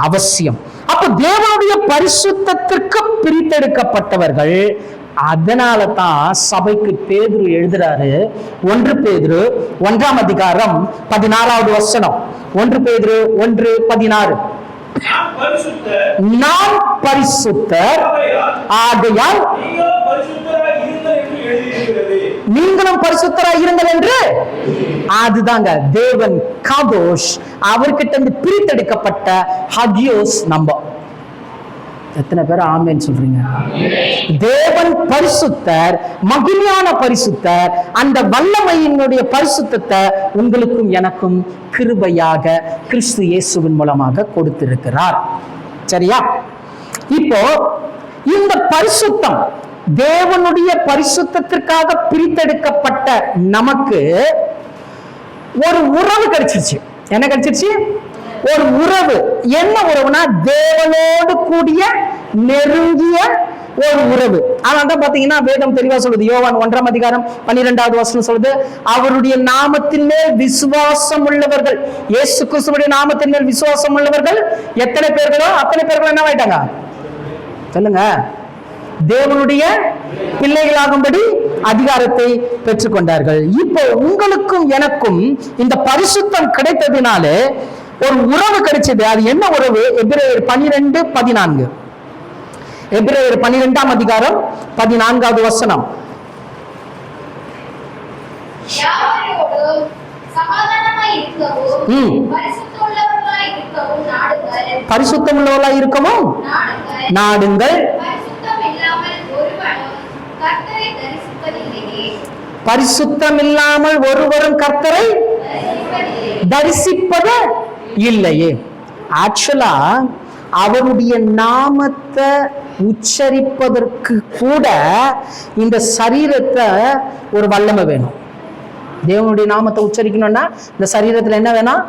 Speaker 1: அவசியம். அப்ப தேவனுடைய பரிசுத்தத்திற்கு பிரித்தெடுக்கப்பட்டவர்கள். அதனால தான் சபைக்கு பேதுரு எழுதுறாரு. 1 பேதுரு 1ஆம் அதிகாரம் 16வது வசனம். 1 பேதுரு 1:16. நான் பரிசுத்தர் ஆகையால் நீங்களும் பரிசுத்தராய் இருங்கள் என்று. அதுதாங்க தேவன் காதோஷ். அவர்கிட்ட இருந்து பிரித்தெடுக்கப்பட்ட ஹகியோஸ் நம்ம. எத்தனை பேர் ஆமென் சொல்றீங்க? தேவன் பரிசுத்தர், மகிமையான பரிசுத்தர். அந்த வல்லமையினுடைய பரிசுத்தத்தை உங்களுக்கும் எனக்கும் கிருபையாக கிறிஸ்து இயேசுவின் மூலமாக கொடுத்திருக்கிறார். சரியா? இப்போ இந்த பரிசுத்தம், தேவனுடைய பரிசுத்தத்திற்காக பிரித்தெடுக்கப்பட்ட நமக்கு ஒரு உறவு கிடைச்சிருச்சு. என்ன கிடைச்சிருச்சு? ஒரு உறவு. என்ன உறவுனா தேவனோடு கூடிய நெருங்கிய ஒரு உறவு. அதனால்தான் பாத்தீங்கன்னா வேதம் தெளிவா சொல்லுது. யோவான் 1ஆம் அதிகாரம் 12வது வசனம் சொல்லுது, அவருடைய நாமத்தின் மேல் விசுவாசம் உள்ளவர்கள், இயேசு கிறிஸ்துவுடைய நாமத்தின் மேல் விசுவாசம் உள்ளவர்கள் எத்தனை பேர்களோ அத்தனை பேர்கள் என்ன ஆயிட்டாங்க சொல்லுங்க, தேவனுடைய பிள்ளைகளாகும்படி அதிகாரத்தை பெற்றுக்கொண்டார்கள். இப்போ உங்களுக்கும் எனக்கும் இந்த பரிசுத்தம் கிடைத்ததினால ஒரு உறவு கிடைச்சது. அது என்ன உறவு? எபிரேயர் 12:14. எபிரேயர் 12ஆம் அதிகாரம் 14வது வசனம். பரிசுத்தம் உள்ளவர்களாய் இருக்கவும் நாடுங்கள். பரிசுத்தம் இல்லாமல் ஒருவரும் கர்த்தரை தரிசிப்பது இல்லையே. ஆக்சுவலா அவருடைய நாமத்தை உச்சரிப்பதற்கு கூட இந்த சரீரத்தை ஒரு வல்லமை வேணும். தேவனுடைய நாமத்தை உச்சரிக்கணும்னா இந்த சரீரத்துல என்ன வேணும்?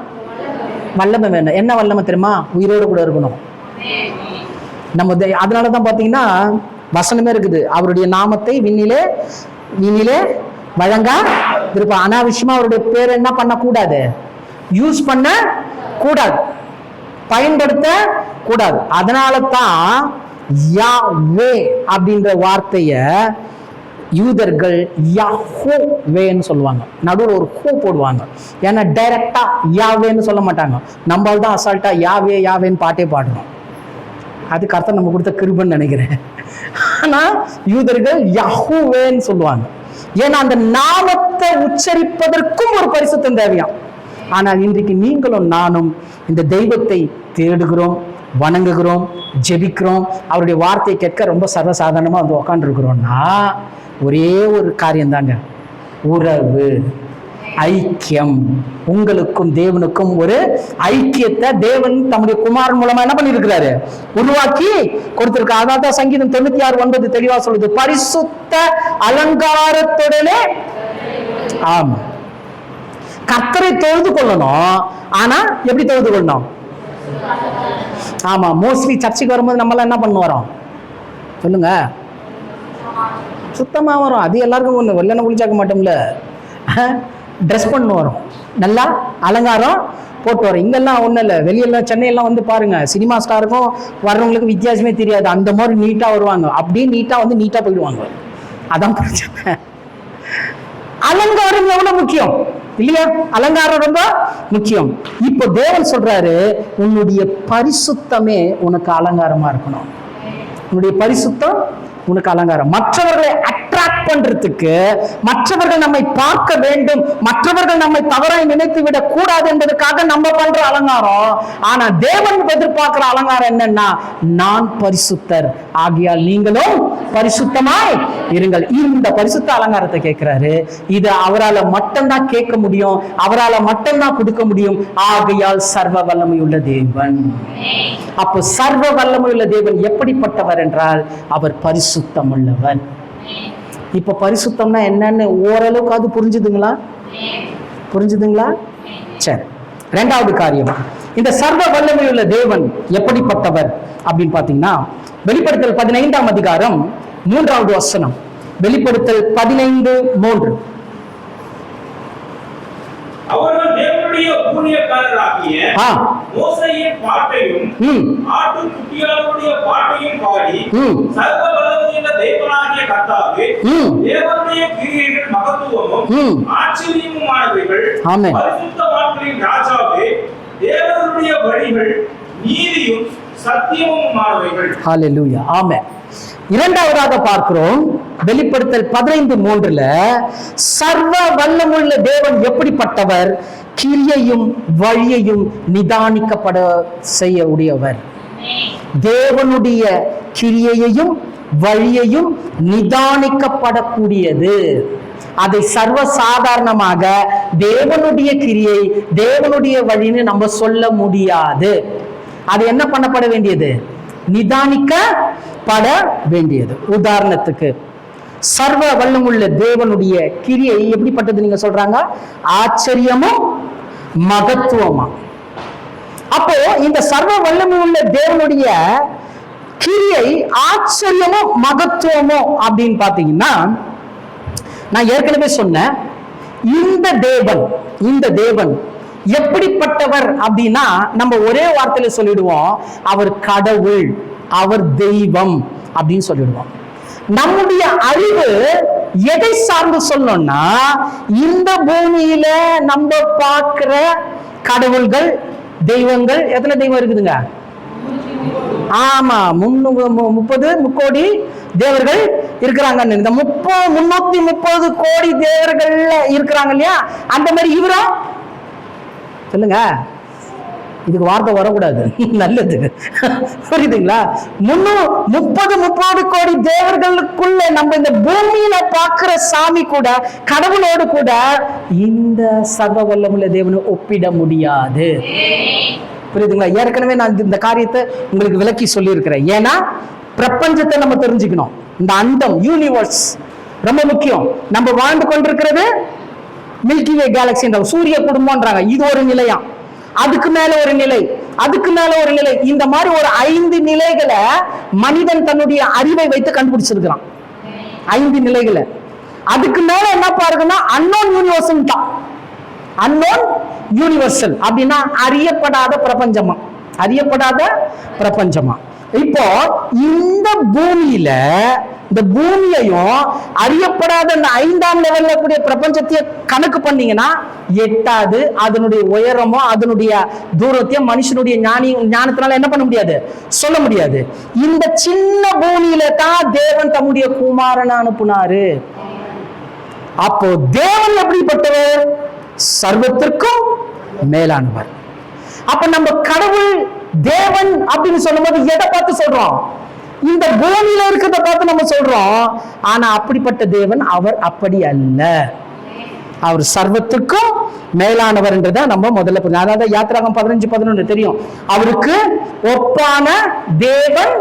Speaker 1: வல்லமை வேணும். என்ன வல்லமை தெரியுமா? உயிரோடு கூட இருக்கணும். நம்ம அதனாலதான் பாத்தீங்கன்னா வசனமே இருக்குது, அவருடைய நாமத்தை விண்ணிலே வழங்கா இருப்பா. அனாவசியமா அவருடைய பேர் என்ன பண்ண கூடாது, யூஸ் பண்ண கூடாது, பயன்படுத்த கூடாது. அதனால தான் யாவே அப்படின்ற வார்த்தைய யூதர்கள் யாஹோவேன்னு சொல்லுவாங்க, நடுவில் ஒரு ஹோ போடுவாங்க. ஏன்னா டைரக்டா யாவேன்னு சொல்ல மாட்டாங்க. நம்மளால தான் அசால்ட்டா யாவே யாவேன்னு பாட்டே பாடுறோம். அது கர்த்தர் நம்ம கொடுத்த கிருபைன்னு நினைக்கிறேன். ஆனா யூதர்கள் யஹோவேன்னு சொல்லுவாங்க. ஏன்னா அந்த நாமத்தை உச்சரிப்பதற்கும் ஒரு பரிசுத்தம் தேவையா. ஆனால் இன்றைக்கு நீங்களும் நானும் இந்த தெய்வத்தை தேடுகிறோம், வணங்குகிறோம், ஜெபிக்கிறோம், அவருடைய வார்த்தையை கேட்க ரொம்ப சர்வசாதாரணமா வந்து உட்காந்து இருக்கிறோம்னா ஒரே ஒரு காரியம் தாங்க, உறவு, ஐக்கியம். உங்களுக்கும் தேவனுக்கும் ஒரு ஐக்கியத்தை தேவன் தம்முடைய குமாரன் மூலமா என்ன பண்ணிருக்கிறாரு, உருவாக்கி கொடுத்திருக்காரு. அதான் சங்கீதம் 96:9 தெளிவா சொல்லுது, பரிசுத்த அலங்காரத்துடனே. ஆமா, கர்த்தரை தொழுது கொள்ளணும். ஆனா எப்படி தொழுது கொள்ளணும்? ஆமா, மோஸ்ட்லி சர்ச்சுக்கு வரும்போது நம்ம எல்லாம் என்ன பண்ண வரோம் சொல்லுங்க? சுத்தமா வரும். அது எல்லாருக்கும் ஒண்ணு, வெள்ளன குளிச்சாக்க மாட்டோம்ல, ட்ரெஸ் பண்ண வரும், நல்லா அலங்காரம் போட்டு வரும். இங்கெல்லாம் ஒன்றும் இல்லை, வெளியெல்லாம் சென்னையெல்லாம் வந்து பாருங்க, சினிமா ஸ்டாருக்கும் வர்றவங்களுக்கு வித்தியாசமே தெரியாது. அந்த மாதிரி நீட்டாக வருவாங்க, அப்படியே நீட்டாக வந்து நீட்டாக போயிடுவாங்க. அதான் பிரச்சனை. அலங்காரம் எவ்வளவு முக்கியம் இல்லையா? அலங்காரம் ரொம்ப முக்கியம். இப்போ தேவன் சொல்றாரு, உன்னுடைய பரிசுத்தமே உனக்கு அலங்காரமா இருக்கணும். உன்னுடைய பரிசுத்தம் உனக்கு அலங்காரம். மற்றவர்களை அட்ராக்ட் பண்றதுக்கு, மற்றவர்கள் நம்மை பார்க்க வேண்டும், மற்றவர்கள் நம்மை தவறாய் நினைத்து விட கூடாது என்பதற்காக நம்ம பண்ற அலங்காரம். ஆனா தேவன் எதிர்பார்க்கிற அலங்காரம் என்னன்னா, நான் பரிசுத்தர் ஆகியால் நீங்களும் பரிசுத்தமாய் இருங்கள். இந்த பரிசுத்த அலங்காரத்தை கேட்கிறாரு. இது அவரால் மட்டும்தான் கேட்க முடியும், அவரால் மட்டும்தான் கொடுக்க முடியும். ஆகையால் சர்வ வல்லமையுள்ள தேவன். அப்போ சர்வ வல்லமையுள்ள தேவன் எப்படிப்பட்டவர் என்றால், அவர் பரிசுத்தம் உள்ளவர். இப்ப பரிசுத்தம்னா என்னன்னு ஓரளவுக்கு அது புரிஞ்சுதுங்களா? சரி, இரண்டாவது காரியம், இந்த சர்வ வல்லமையுள்ள தேவன் எப்படிப்பட்டவர் அப்படின்னு பாத்தீங்கன்னா, வெளிப்படுத்தல் 15ஆம் அதிகாரம் 3வது வசனம். வெளிப்படுத்தல் 15:3.
Speaker 2: அவர்கள் தேவனுடைய ஊழியக்காரராகிய மோசேயின் பாட்டையும் ஆட்டுக்குட்டியாருடைய பாட்டையும் பாடி, சர்வ வல்லமையுள்ள தேவனாகிய கர்த்தாவே, தேவனுடைய கிரியைகள் மகத்துவமும் ஆச்சரியமுமானவைகள், பரிசுத்தவான்களின் ராஜாவே, தேவனுடைய வழிகள் நீதியும் சத்தியமுமானவைகள்.
Speaker 1: ஹல்லேலூயா, ஆமென். இரண்டாவதாக பார்க்கிறோம், வெளிப்படுத்தல் 15:3. சர்வ வல்லமுள்ள தேவன் எப்படிப்பட்டவர்? கிரியையும் வழியையும் நிதானிக்கப்பட செய்ய உடையவர். தேவனுடைய கிரியையையும் வழியையும் நிதானிக்கப்படக்கூடியது. அதை சர்வசாதாரணமாக தேவனுடைய கிரியை, தேவனுடைய வழின்னு நம்ம சொல்ல முடியாது. அது என்ன பண்ணப்பட வேண்டியது? நிதானிக்கப்பட வேண்டியது. உதாரணத்துக்கு, சர்வ வல்லமுள்ள தேவனுடைய கிரியை எப்படிப்பட்டது நீங்க சொல்றாங்க? ஆச்சரியமும் மகத்துவமா. அப்போ இந்த சர்வ வல்லமை உள்ள தேவனுடைய கிரியை ஆச்சரியமோ மகத்துவமோ அப்படின்னு பாத்தீங்கன்னா, நான் ஏற்கனவே சொன்னேன், இந்த தேவன் எப்படிப்பட்டவர் அப்படின்னா நம்ம ஒரே வார்த்தையில சொல்லிடுவோம், அவர் கடவுள், அவர் தெய்வம் அப்படின்னு சொல்லிடுவோம். நம்முடைய அறிவு எதை சார்ந்து சொல்லணும்னா, இந்த பூமியில நம்ம பார்க்கிற கடவுள்கள், தெய்வங்கள், எத்தனை தெய்வம் இருக்குதுங்க? ஆமா, 330 முக்கோடி தேவர்கள் இருக்கிறாங்க. இந்த 330 கோடி தேவர்கள் இருக்கிறாங்க இல்லையா, அந்த மாதிரி இவரும் சொல்லுங்க, இதுக்கு வார்த்தை வரக்கூடாது, நல்லது, புரியுதுங்களா? 330 கோடி தேவர்களுக்குள்ள நம்ம இந்த பூமியில பார்க்கிற சாமி கூட, கடவுளோடு கூட இந்த சர்வ வல்லமுள்ள தேவனை ஒப்பிட முடியாது. புரியுதுங்களா? ஏற்கனவே நான் இந்த காரியத்தை உங்களுக்கு விளக்கி சொல்லி இருக்கிறேன். ஏன்னா பிரபஞ்சத்தை நம்ம தெரிஞ்சுக்கணும். இந்த அண்டம், யூனிவர்ஸ் ரொம்ப முக்கியம். நம்ம வாழ்ந்து கொண்டிருக்கிறது மில்கி வே கேலக்சி, சூரிய குடும்பம்ன்றாங்க. இது ஒரு நிலையா, அதுக்கு மேல ஒரு நிலை, அதுக்கு மேல ஒரு நிலை, இந்த மாதிரி ஒரு 5 நிலைகளை மனிதன் தன்னுடைய அறிவை வைத்து கண்டுபிடிச்சிருக்கிறான். 5 நிலைகளை. அதுக்கு மேல என்ன பாருங்கன்னா அன்னோன் யூனிவர்சல் தான். அன்னோன் யூனிவர்சல் அப்படின்னா அறியப்படாத பிரபஞ்சமா, அறியப்படாத பிரபஞ்சமா. இப்போ இந்த பூமியில, இந்த பூமியையும் அறியப்படாத இந்த 5ஆம் லெவல்ல கூடிய பிரபஞ்சத்தையும் கணக்கு பண்ணீங்கன்னா எட்டாது. அதனுடைய உயரமோ அதனுடைய தூரத்தையும் மனுஷனுடைய ஞானத்தினால என்ன பண்ண முடியாது, சொல்ல முடியாது. இந்த சின்ன பூமியில தான் தேவன் தம்முடைய குமாரனை அனுப்புனாரு. அப்போ தேவன் எப்படிப்பட்டவர்? சர்வத்திற்கும் மேலானவர். அப்ப நம்ம கடவுள் தேவன் அப்படின்னு சொல்லும் போது எதை பார்த்து சொல்றோம்? இந்த பூமியில இருக்கிறத பார்த்து நம்ம சொல்றோம். ஆனா அப்படிப்பட்ட தேவன் அவர் அப்படி அல்ல. அவர் சர்வத்திற்கும் மேலானவர் என்றதை நம்ம முதல்ல புரிஞ்சு. அதாவது யாத்திராகம் 15:11 தெரியும். அவருக்கு ஒப்பான தேவன்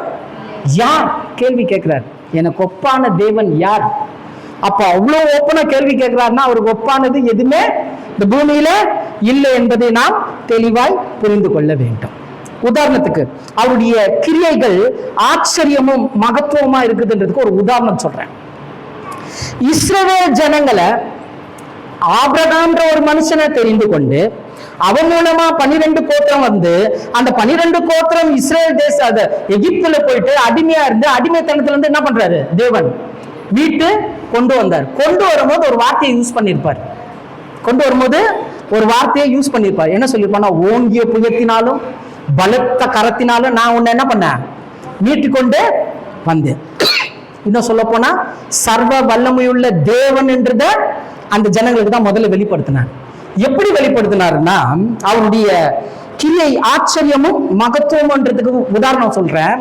Speaker 1: யார்? கேள்வி கேட்கிறார். எனக்கு ஒப்பான தேவன் யார்? அப்ப அவ்வளவு ஓப்பனா கேள்வி கேட்கிறாருன்னா அவருக்கு ஒப்பானது எதுவுமே இந்த பூமியில இல்லை என்பதை நாம் தெளிவாய் புரிந்து கொள்ள வேண்டும். உதாரணத்துக்கு அவருடைய கிரியைகள் ஆச்சரியமும் மகத்துவமா இருக்குதுன்றதுக்கு ஒரு உதாரணம் சொல்றேன். இஸ்ரவேல் ஜனங்களை ஆபிரகாம்ன்ற ஒரு மனுஷனை தெரிந்து கொண்டு அவன் மூலமா 12 கோத்திரம் வந்து, அந்த 12 கோத்திரம் இஸ்ரேல் எகிப்துல போயிட்டு அடிமையா இருந்து அடிமைத்தனத்துல இருந்து என்ன பண்றாரு? தேவன் மீட்டு கொண்டு வந்தார். கொண்டு வரும்போது ஒரு வார்த்தையை யூஸ் பண்ணியிருப்பார். என்ன சொல்லியிருப்பான்னா, ஓங்கிய புயத்தினாலும் பலத்த கரத்தினாலும் நான் உன்னை என்ன பண்ண மீட்டு கொண்டு வந்தேன். இன்னும் சொல்ல போனா சர்வ வல்லமையுள்ள தேவன் என்றத அந்த ஜனங்களுக்கு தான் முதல்ல வெளிப்படுத்தினார். எப்படி வெளிப்படுத்தினாருன்னா, அவருடைய கிரியை ஆச்சரியமும் மகத்துவம்ன்றதுக்கு உதாரணம் சொல்றேன்.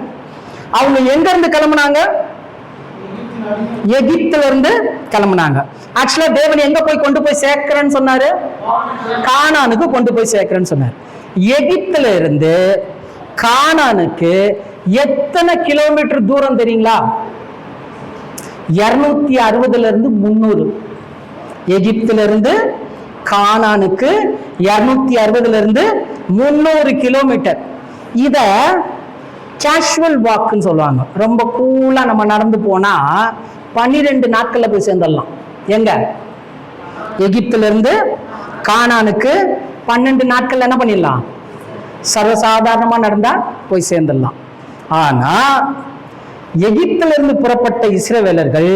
Speaker 1: அவங்க எங்க இருந்து கிளம்புனாங்க? எகிப்துல இருந்து கிளம்புனாங்க. ஆக்சுவலா தேவன் எங்க போய் கொண்டு போய் சேர்க்கிறேன்னு சொன்னாரு? கானானுக்கு கொண்டு போய் சேர்க்கிறேன்னு சொன்னார். எகிப்துல இருந்து கானானுக்கு எத்தனை கிலோமீட்டர் தூரம் தெரியுங்களா? 260 இருந்து 300. எகிப்துல இருந்து கானானுக்கு 260 இருந்து 300 கிலோமீட்டர். இத கேஷுவல் வாக்குன்னு சொல்லுவாங்க. ரொம்ப கூலா நம்ம நடந்து போனா 12 நாட்கள்ல போய் சேர்ந்துடலாம். எங்க? எகிப்துல இருந்து கானானுக்கு 12 நாட்கள்ல என்ன பண்ணிடலாம்? சர்வசாதாரணமா நடந்தா போய் சேர்ந்துடலாம். ஆனா எகிப்துல இருந்து புறப்பட்ட இஸ்ரவேலர்கள்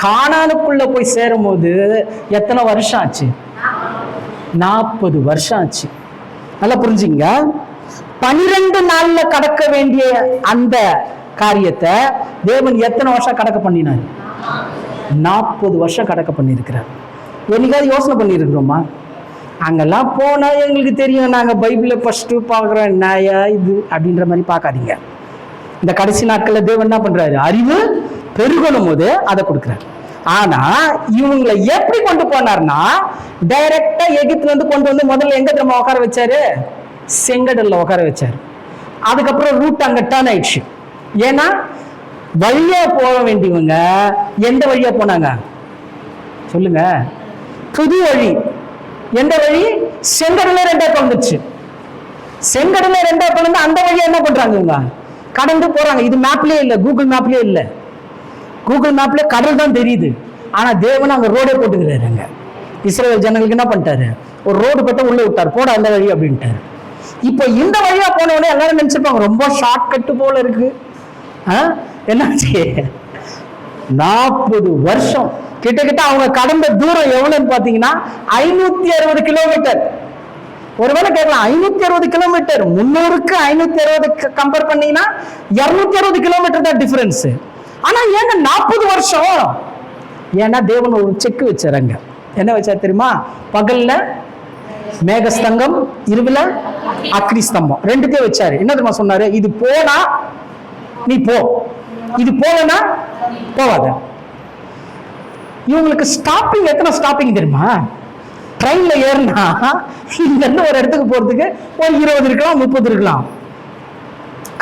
Speaker 1: கானானுக்குள்ள போய் சேரும் போது எத்தனை வருஷம் ஆச்சு? 40 வருஷம் ஆச்சு. நல்லா புரிஞ்சுங்க. 12 நாள்ல கடக்க வேண்டிய அந்த காரியத்தை தேவன் எத்தனை வருஷம் கடக்க பண்ணினார்? 40 வருஷம் கடக்க பண்ணியிருக்கிறார். என்னைக்காவது யோசனை பண்ணியிருக்கிறோமா? அங்கெல்லாம் போனா எங்களுக்கு தெரியும், நாங்க பைபிளை ஃபர்ஸ்ட் பார்க்குறோம், என்னயா இது அப்படின்ற மாதிரி பார்க்காதீங்க. இந்த கடைசி நாட்கள்ல தேவன் என்ன பண்றாரு? அறிவு பெருகணும் போது அதை கொடுக்குறாரு. ஆனா இவங்களை எப்படி கொண்டு போனார்னா, டைரக்டா எகிப்துல இருந்து கொண்டு வந்து முதல்ல எங்க நம்ம உட்கார வச்சாரு? செங்கடல்ல உட்கார வச்சாரு. அதுக்கப்புறம் ரூட் அங்க டர்ன் ஆயிடுச்சு. ஏன்னா வழியா போக வேண்டியவங்க எந்த வழியா போனாங்க சொல்லுங்க? புது வழி. எந்த வழி? செங்கடல்ல 2ஆ வந்துச்சு. செங்கடலை ரெண்டா பிளந்து அந்த வழியா என்ன பண்றாங்க இவங்க கடந்து போறாங்க. இது மேப்லயே இல்ல, கூகுள் மேப்லயே இல்ல. கூகுள் மேப்ல கடல் தான் தெரியுது, ஆனா தேவன் அங்க ரோடே போட்டுக்கிறாரு. அங்க இஸ்ரேல் ஜனங்களுக்கு என்ன பண்ணிட்டாரு, ஒரு ரோடு பட்ட உள்ள விட்டார், போட அந்த வழி அப்படின்ட்டாரு. இப்போ இந்த வழியா போன உடனே எல்லாரும் நினைச்சிருப்பாங்க ரொம்ப ஷார்ட் கட்டு போல இருக்கு. என்னாச்சு, 40 வருஷம் கிட்டத்தட்ட அவங்க கடந்த தூரம் எவ்வளவுன்னு பாத்தீங்கன்னா 560 கிலோமீட்டர். ஒருவேளை கேட்கலாம், 560 கிலோமீட்டர் 300க்கு 560 கம்பேர் பண்ணீங்கன்னா 260 கிலோமீட்டர் தான் டிஃபரன்ஸ். ஆனா ஏங்க 40 வருஷம்? ஏன்னா தேவன் ஒரு செக் வச்சாருங்க. என்ன வச்சார் தெரியுமா? பகல்ல மேகஸ்தங்கம், இரவுல அக்னி ஸ்தம்பம், ரெண்டுத்தையும் வச்சாரு. என்ன தெரியுமா சொன்னாரு? இது போனா நீ போ, இது போலனா போவாத. இவங்களுக்கு ஸ்டாப்பிங் எத்தனை ஸ்டாப்பிங் தெரியுமா? ட்ரெயின்ல ஏறினா இங்க இருந்து ஒரு இடத்துக்கு போறதுக்கு ஒரு 20 இருக்கலாம், 30 இருக்கலாம்.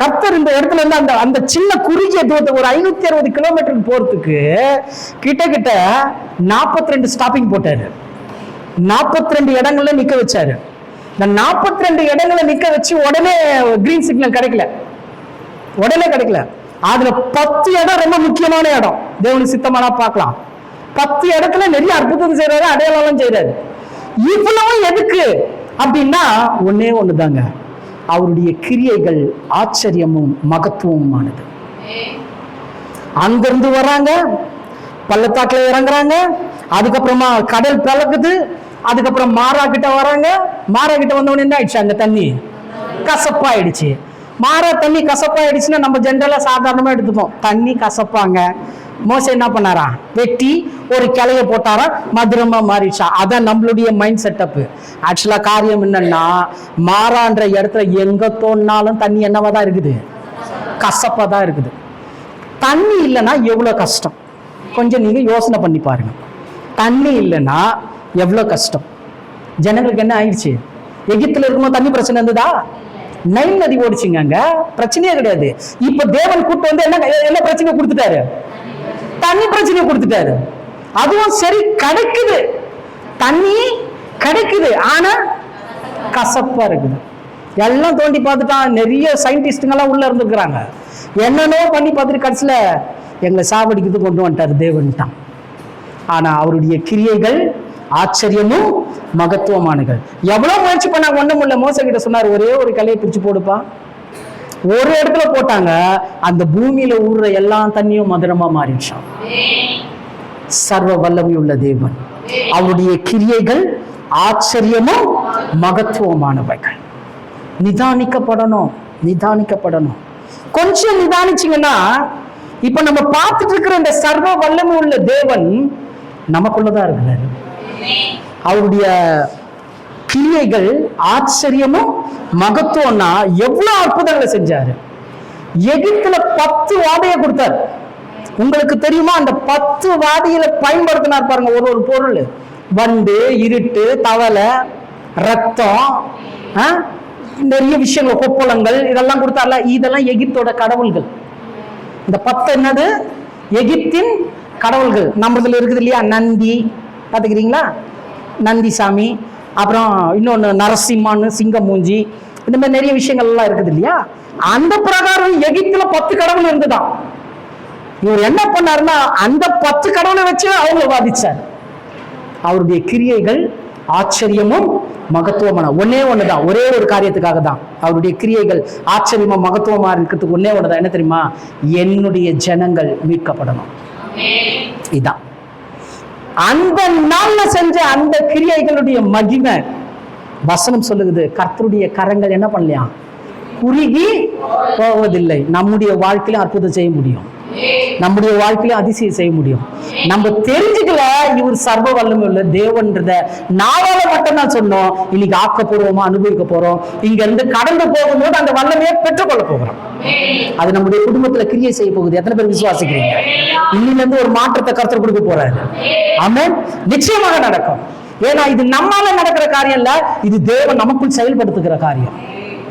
Speaker 1: கர்த்தர் இந்த இடத்துல இருந்து அந்த அந்த சின்ன குறுகிய தூரத்தை ஒரு 560 கிலோமீட்டருக்கு போறதுக்கு கிட்ட 42 ஸ்டாப்பிங் போட்டாரு. 42 இடங்கள்ல நிக்க வச்சாரு. இந்த 42 இடங்களை நிக்க வச்சு உடனே கிரீன் சிக்னல் கிடைக்கல, உடனே கிடைக்கல. அதுல 10 இடம் ரொம்ப முக்கியமான இடம், தேவனுக்கு சித்தமானா பார்க்கலாம். 10 இடத்துல நிறைய அற்புதம் செய்யறாரு, அடையாளம் செய்யறாரு. இவ்வளவு எதுக்கு அப்படின்னா ஒன்னே ஒண்ணுதாங்க, அவருடைய கிரியைகள் ஆச்சரியமும் மகத்துவமானது. அங்கிருந்து வர்றாங்க, பள்ளத்தாக்குல இறங்குறாங்க, அதுக்கப்புறமா கடல் பிளக்குது, அதுக்கப்புறம் மாறா கிட்ட வராங்க. மாறா கிட்ட வந்தவொடனே என்ன ஆயிடுச்சு, அங்க தண்ணி கசப்பாயிடுச்சு. மாறா தண்ணி கசப்பாயிடுச்சுன்னா நம்ம ஜென்ரலா சாதாரணமா எடுத்துப்போம், தண்ணி கசப்பாங்க. மோசே என்ன பண்ணாரா, வெட்டி ஒரு கிளைய போட்டாரா, மதுரமா மாறிடுச்சா. அதான் நம்மளுடைய மைண்ட் செட்டப். ஆக்சுவலா காரியம் என்னன்னா, மாறான்ற இடத்துல எங்க தோணினாலும் தண்ணி என்னவா தான் இருக்குது, கசப்பா தான் இருக்குது. தண்ணி இல்லைன்னா எவ்வளவு கஷ்டம், கொஞ்சம் நீங்க யோசனை பண்ணி பாருங்க. தண்ணி இல்லைன்னா எவ்வளவு கஷ்டம். ஜனங்களுக்கு என்ன ஆயிடுச்சு, எகிப்துல இருக்கும்போது தண்ணி பிரச்சனை இருந்ததா? நைல் நதி ஓடிச்சுங்க, அங்க பிரச்சனையே கிடையாது. இப்ப தேவன் கூட்டு வந்து என்ன பிரச்சனை கொடுத்துட்டாரு, தண்ணி பிரச்சனை கொடுத்துட்டாரு. அதுவும் சரி, கிடைக்குது, தண்ணி கிடைக்குது, ஆனா கசப்பா இருக்குது. எல்லாம் தோண்டி பார்த்துட்டான், நிறைய சயின்டிஸ்டுங்கெல்லாம் உள்ள இருந்துருக்குறாங்க, என்னென்னோ பண்ணி பார்த்துட்டு கடைசியில எங்களை சாவடிக்கிறது கொண்டு வந்துட்டாரு தேவன்ட்டான். ஆனா அவருடைய கிரியைகள் ஆச்சரியமும் மகத்துவமானகள். எவ்வளவு முயற்சி பண்ணாங்க, ஒண்ணும் இல்ல. மோசே கிட்ட சொன்னார், ஒரே ஒரு கலையை பிரிச்சு போடுப்பா. ஒரு இடத்துல போட்டாங்க, அந்த பூமியில ஊறுற எல்லா தண்ணியும் மதுரமா மாறிடுச்சான். சர்வ வல்லமை உள்ள தேவன், அவருடைய கிரியைகள் ஆச்சரியமும் மகத்துவமானவைகள். நிதானிக்கப்படணும், நிதானிக்கப்படணும். கொஞ்சம் நிதானிச்சிங்கன்னா, இப்ப நம்ம பார்த்துட்டு இருக்கிற இந்த சர்வ வல்லமை உள்ள தேவன் நமக்குள்ளதான் இருக்கிறாரு. அவருடைய கிரியைகள் ஆச்சரியமும் மகத்துவம்னா எவ்வளவு அற்புதங்களை செஞ்சாரு. எகிப்துல 10 வாதையை கொடுத்தார். உங்களுக்கு தெரியுமா, அந்த 10 வாதையில பயன்படுத்தினார் பாருங்க. ஒரு பொருள், வண்டு, இருட்டு, தவளை, ரத்தம், நிறைய விஷயங்கள், கொப்பளங்கள், இதெல்லாம் கொடுத்தார்ல. இதெல்லாம் எகிப்தோட கடவுள்கள். இந்த 10 என்னது, எகிப்தின் கடவுள்கள். நம்மளதுல இருக்குது இல்லையா, நந்தி பார்த்துக்கிறீங்களா, நந்தி சாமி, அப்புறம் இன்னொன்று நரசிம்மான்னு, சிங்கம் மூஞ்சி, இந்த மாதிரி நிறைய விஷயங்கள் எல்லாம் இருக்குது இல்லையா. அந்த பிரகாரம் எகிப்துல 10 கடவுள் இருந்துதான். இவர் என்ன பண்ணாருன்னா, அந்த 10 கடவுளை வச்சு அவங்க வாதிச்சார். அவருடைய கிரியைகள் ஆச்சரியமும் மகத்துவமான ஒன்னே ஒண்ணுதான், ஒரே ஒரு காரியத்துக்காக தான் அவருடைய கிரியைகள் ஆச்சரியமா மகத்துவமா இருக்கிறதுக்கு ஒன்னே ஒண்ணுதான். என்ன தெரியுமா, என்னுடைய ஜனங்கள் மீட்கப்படணும். இதான் அந்த நாள்ல செஞ்ச அந்த கிரியைகளுடைய மகிமை. வசனம் சொல்லுது, கர்த்தருடைய கரங்கள் என்ன பண்ணலையா, குறுகி போவதில்லை. நம்முடைய வாழ்க்கையில அற்புதம் செய்ய முடியும், நம்முடைய வாழ்க்கையில அதிசயம் செய்ய முடியும். நம்ம தெரிஞ்சுக்கல இவர் சர்வ வல்லமை உள்ள தேவன்றத நாவால மட்டும் தான் சொன்னோம். இன்னைக்கு ஆக்கப்பூர்வமா அனுபவிக்க போறோம். இங்க இருந்து கடந்து போகும்போது அந்த வல்லமையை பெற்றுக்கொள்ள போகிறோம். அது நம்முடைய குடும்பத்துல கிரியை செய்ய போகுது. எத்தனை பேர் விசுவாசிக்கிறீங்க? இன்னில இருந்து ஒரு மாற்றத்தை கர்த்தர் கொடுக்க போறாரு. ஆமென். நிச்சயமாக நடக்கும். ஏன்னா இது நம்மால நடக்கிற காரியம் இல்ல, இது தேவன் நமக்குள் செயல்படுத்துகிற காரியம்.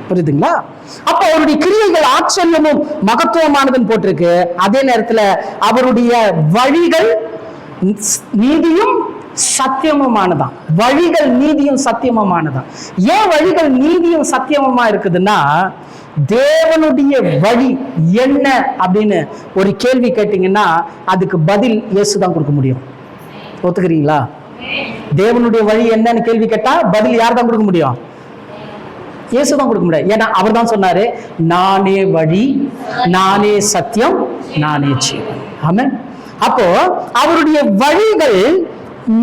Speaker 1: புரியுதுங்களா? அப்ப அவருடைய கிரியைகள் ஆச்சரியமும் மகத்துவமானதுன்னு போட்டிருக்கு. அதே நேரத்துல அவருடைய வழிகள் நீதியும் சத்தியமுமானதான். வழிகள் நீதியும் சத்தியமுமானதான். ஏன் வழிகள் நீதியும் சத்தியமுமா இருக்குதுன்னா, தேவனுடைய வழி என்ன அப்படின்னு ஒரு கேள்வி கேட்டீங்கன்னா அதுக்கு பதில் இயேசுதான் கொடுக்க முடியும். ஒத்துக்கிறீங்களா? தேவனுடைய வழி என்னன்னு கேள்வி கேட்டா பதில் யார் தான் கொடுக்க முடியும்? இயேசுதான் கொடுக்க முடியாது. ஏன்னா அவர் தான் சொன்னாரு, நானே வழி, நானே சத்தியம், நானே ஜீவன். ஆமென். அப்போ அவருடைய வழிகள்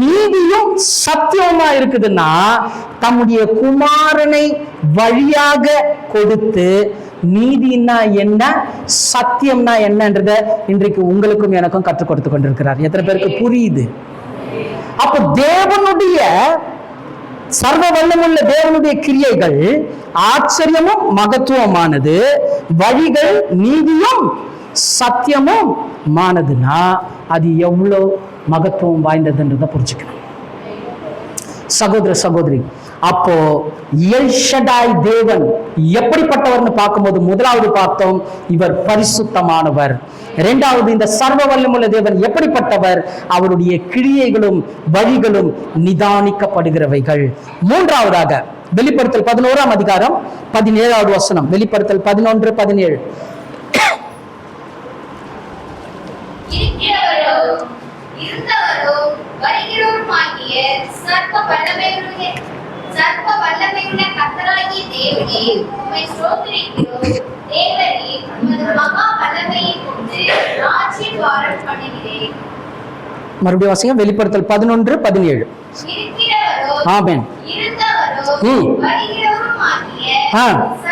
Speaker 1: நீதியும் சத்தியமா இருக்குதுன்னா, தம்முடைய குமாரனை வழியாக கொடுத்து நீதினா என்ன, சத்தியம்னா என்னன்றத இன்றைக்கு உங்களுக்கும் எனக்கும் கற்றுக் கொடுத்து கொண்டிருக்கிறார். எத்தனை பேருக்கு புரியுது? அப்ப தேவனுடைய சர்வ வல்லமுள்ள தேவனுடைய கிரியைகள் ஆச்சரியமும் மகத்துவமானது, வழிகள் நீதியும் சத்தியமும் மானதுன்னா அது எவ்வளவு மகத்துவம் வாய்ந்ததுன்றதை புரிஞ்சுக்கணும் சகோதர சகோதரி. அப்போ எல் ஷடாய் தேவன் எப்படிப்பட்டவர்னு பார்க்கும்போது, முதலாவது பார்த்தோம் இவர் பரிசுத்தமானவர். இரண்டாவது இந்த சர்வ வல்லமுள்ள தேவன் எப்படிப்பட்டவர், அவருடைய கிரியைகளும் வழிகளும் நிதானிக்கப்படுகிறவைகள். மூன்றாவதாக வெளிப்படுத்தல் 11ஆம் அதிகாரம் 17வது வசனம். வெளிப்படுத்தல் 11:17.
Speaker 3: சர்வ வல்லமையுள்ள கர்த்தராகிய தேவனே, உம்மை ஸ்தோத்திரிக்கிறோம். தேவரே, உமது மகா வல்லமையை கொண்டு ராஜ்யபாரம் பண்ணுகிறேன்.
Speaker 1: மறுபடியும் வாசிங்க. வெளிப்படுத்தல் 11:17.
Speaker 3: இருக்கிறவரோ,
Speaker 1: ஆமென்.
Speaker 3: இருந்தவரோ, வருகிறவருமாகிய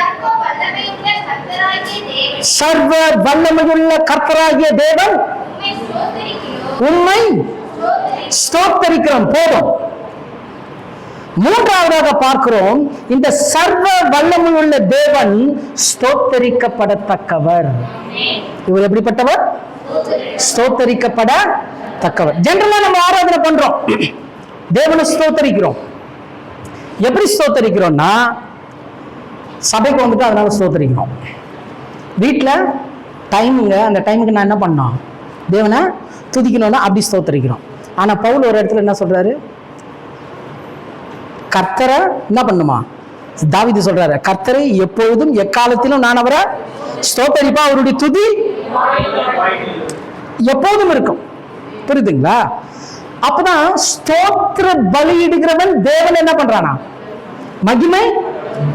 Speaker 3: சர்வ வல்லமையுள்ள கர்த்தராகிய தேவனே,
Speaker 1: சர்வ வல்லமையுள்ள கர்த்தராகிய தேவன்,
Speaker 3: உம்மை ஸ்தோத்திரிக்கிறோம்.
Speaker 1: உம்மை ஸ்தோத்திரிக்கிறோம். போதும். மூன்றாவதாக பார்க்கிறோம், இந்த சர்வ வல்லமையுள்ள தேவன் ஸ்தோத்தரிக்கப்படத்தக்கவர். இவர் எப்படிப்பட்டவர்? ஸ்தோத்தரிக்கப்படத்தக்கவர். ஜெனரலா நம்ம ஆராதனை பண்றோம், தேவனை ஸ்தோத்தரிக்கிறோம். எப்படி ஸ்தோத்தரிக்கிறோம்னா, சபைக்கு வந்துட்டு அதனால ஸ்தோத்தரிக்கிறோம். வீட்டில் டைமுங்க, அந்த டைமுக்கு நான் என்ன பண்ணோம், தேவனை துதிக்கணும்னா அப்படி ஸ்தோத்தரிக்கிறோம். ஆனா பவுல் ஒரு இடத்துல என்ன சொல்றாரு, கர்த்தரை என்ன பண்ணுமா, தாவீது சொல்றாரு, கர்த்தரை எப்பொழுதும் எக்காலத்திலும் நான் அவரை ஸ்தோத்தரிப்பா, அவருடைய துதி எப்போதும் இருக்கும். புரியுதுங்களா? அப்பதான் ஸ்தோத்திர பலியிடுகிறவன் தேவன் என்ன பண்றானா, மகிமை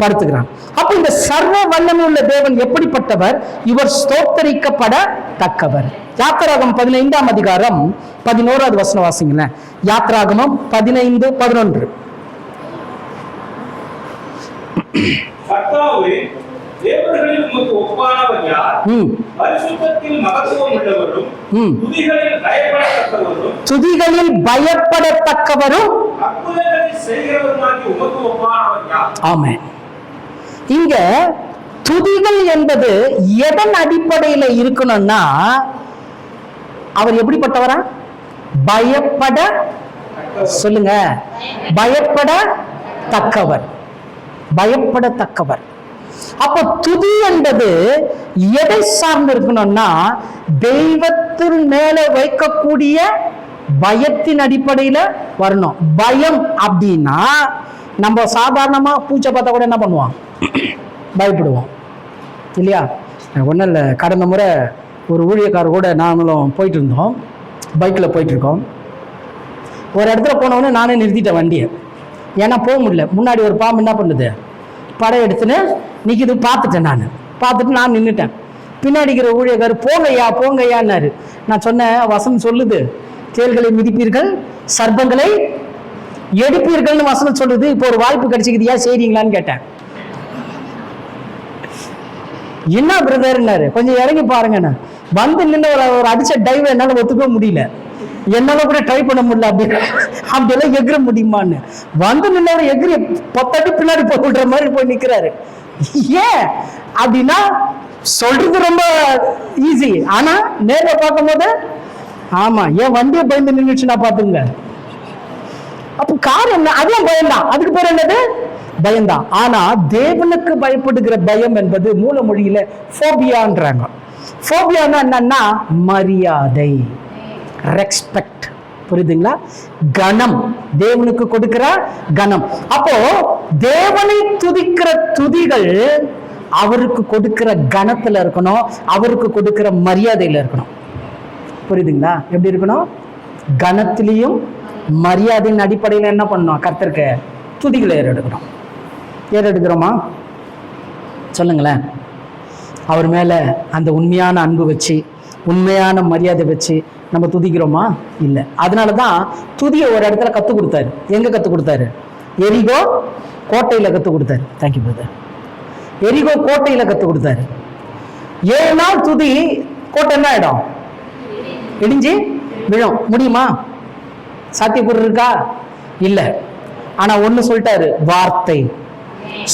Speaker 1: படுத்துகிறான். அப்ப இந்த சர்வ வல்லமை உள்ள தேவன் எப்படிப்பட்டவர், இவர் ஸ்தோத்தரிக்கப்படத்தக்கவர். யாத்திராகமம் 15ஆம் அதிகாரம் 11வது வசனம் வாசிங்களேன். யாத்திராகமம் 15:11.
Speaker 2: கர்த்தாவே, தேவர்களில் உமக்கு ஒப்பானவர் யார்? பரிசுத்தத்தில் மகத்துவம் உள்ளவரும், துதிகளில் பயப்படத்தக்கவரும், அற்புதங்களை செய்கிறவருமாகிய உமக்கு ஒப்பானவர் யார்?
Speaker 1: ஆமென். இங்க துதிகள் என்பது எதன் அடிப்படையில இருக்கணும்னா, அவர் எப்படிப்பட்டவரா, பயப்பட சொல்லுங்க, பயப்படத்தக்கவர், பயப்படத்தக்கவர். அப்ப துதி என்பது எதை சார்ந்து இருக்கணும்னா, தெய்வத்தின் மேல வைக்கக்கூடிய பயத்தின் அடிப்படையில வரணும். பயம் அப்படின்னா நம்ம சாதாரணமா பூச்சை பார்த்தா கூட என்ன பண்ணுவோம், பயப்படுவோம் இல்லையா? ஒன்றும் இல்லை, கடந்த முறை ஒரு ஊழியக்காரர் கூட நாங்களும் போயிட்டு இருந்தோம், பைக்கில் போயிட்டு இருக்கோம். ஒரு இடத்துல போனவொடனே நானே நிறுத்திட்டேன் வண்டியை, ஏன்னா போக முடியல. முன்னாடி ஒரு பாம்பு என்ன பண்ணுது, படம் எடுத்துன்னு நிற்கிது. பார்த்துட்டேன், நான் நின்றுட்டேன். பின்னாடி இருக்கிற ஊழியக்கார் போங்கய்யா போங்கய்யான்னாரு. நான் சொன்னேன், வசனம் சொல்லுது, தேள்களை மிதிப்பீர்கள், சர்ப்பங்களை எடுப்பீர்கள்னு வசனம் சொல்லுது. இப்போ ஒரு வாய்ப்பு கிடைச்சிக்குது, ஏன் செய்றீங்களான்னு கேட்டேன். என்ன பிரதர்னாரு, கொஞ்சம் இறங்கி பாருங்கன்னு. வந்து நின்று ஒரு அடிச்ச டைவ் என்னால ஒத்துக்க முடியல, என்னால கூட ட்ரை பண்ண முடியல. அப்படியெல்லாம் எகிர முடியுமான்னு வந்து நின்று எகிரி பொத்தடி பின்னாடி போடுற மாதிரி போய் நிக்கிறாரு. ஏன் அப்படின்னா, சொல்றது ரொம்ப ஈஸி, ஆனா நேர்ல பார்க்கும் போது ஆமா, ஏன் வண்டியை பயந்து நின்றுச்சுன்னா பாத்துங்க. அப்ப காரணம் என்ன, அதுவும் பயம்தான். அதுக்கு பேர் என்னது, பயம்தான். ஆனா தேவனுக்கு பயப்படுகிற பயம் என்பது மூல மொழியில ஃபோபியான்றாங்க. ஃபோபியானா என்னன்னா, மரியாதை, ரெஸ்பெக்ட். புரியுதுங்களா? கணம், தேவனுக்கு கொடுக்கிற கணம். அப்போ தேவனை துதிக்கிற துதிகள் அவருக்கு கொடுக்கிற கணத்துல இருக்கணும், அவருக்கு கொடுக்கிற மரியாதையில இருக்கணும். புரியுதுங்களா? எப்படி இருக்கணும்? கணத்திலையும் மரியாதையின் அடிப்படையில் என்ன பண்ணணும்? கர்த்தருக்கு துதிகளை ஏறெடுக்கணும். ஏறெடுக்கிறோமா? சொல்லுங்களேன். அவர் மேல அந்த உண்மையான அன்பு வச்சு, உண்மையான மரியாதை வச்சு நம்ம துதிக்கிறோமா? இல்லை. அதனாலதான் துதியை ஒரு இடத்துல கற்றுக் கொடுத்தாரு. எங்க கற்றுக் கொடுத்தாரு? எரிகோ கோட்டையில கற்றுக் கொடுத்தாரு. Thank you brother. எரிகோ கோட்டையில கற்றுக் கொடுத்தாரு. 7 நாள் துதி, கோட்டை என்ன ஆயிடும்? இடிஞ்சு விழும். முடியுமா? சாத்தியக்கூறு இருக்கா? இல்ல. ஆனா ஒண்ணு சொல்லிட்டாரு, வார்த்தை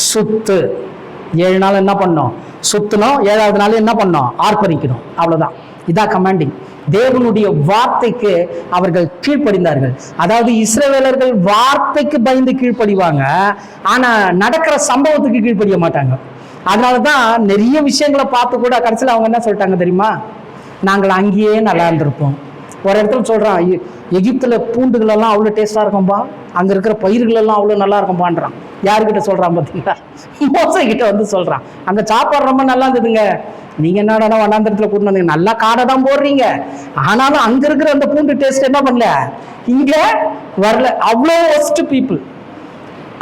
Speaker 1: சுத்து. 7 நாள் என்ன பண்ணோம்? சுத்தணும். 7வது நாள் என்ன பண்ணோம்? ஆர்ப்பரிக்கணும். அவ்வளவுதான். இதான் கமாண்டிங். தேவனுடைய வார்த்தைக்கு அவர்கள் கீழ்ப்படிந்தார்கள். அதாவது இஸ்ரவேலர்கள் வார்த்தைக்கு பயந்து கீழ்ப்படிவாங்க, ஆனா நடக்கிற சம்பவத்துக்கு கீழ்ப்படிய மாட்டாங்க. அதனாலதான் நிறைய விஷயங்களை பார்த்து கூட கடைசியில் அவங்க என்ன சொல்லிட்டாங்க தெரியுமா? நாங்கள் அங்கேயே நல்லா இருந்திருப்போம். ஒரு இடத்துல சொல்றான், எகிப்துல பூண்டுகள் எல்லாம் அவ்வளவு டேஸ்டா இருக்கும்பா, அங்க இருக்கிற பயிர்கள் எல்லாம் அவ்வளவு நல்லா இருக்கும்பான்றான். யாருக்கிட்ட சொல்றான் பார்த்தீங்களா? மோசை கிட்ட வந்து சொல்றான், அங்க சாப்பாடு ரொம்ப நல்லா இருந்ததுங்க, நீங்க என்னடா வண்ணாந்திரத்துல கூட்டு வந்தீங்க, நல்லா காடை தான் போடுறீங்க, ஆனாலும் அங்க இருக்கிற அந்த பூண்டு டேஸ்ட் என்ன பண்ணல, இங்க வரல. அவ்வளோ ஒஸ்ட் பீப்புள்.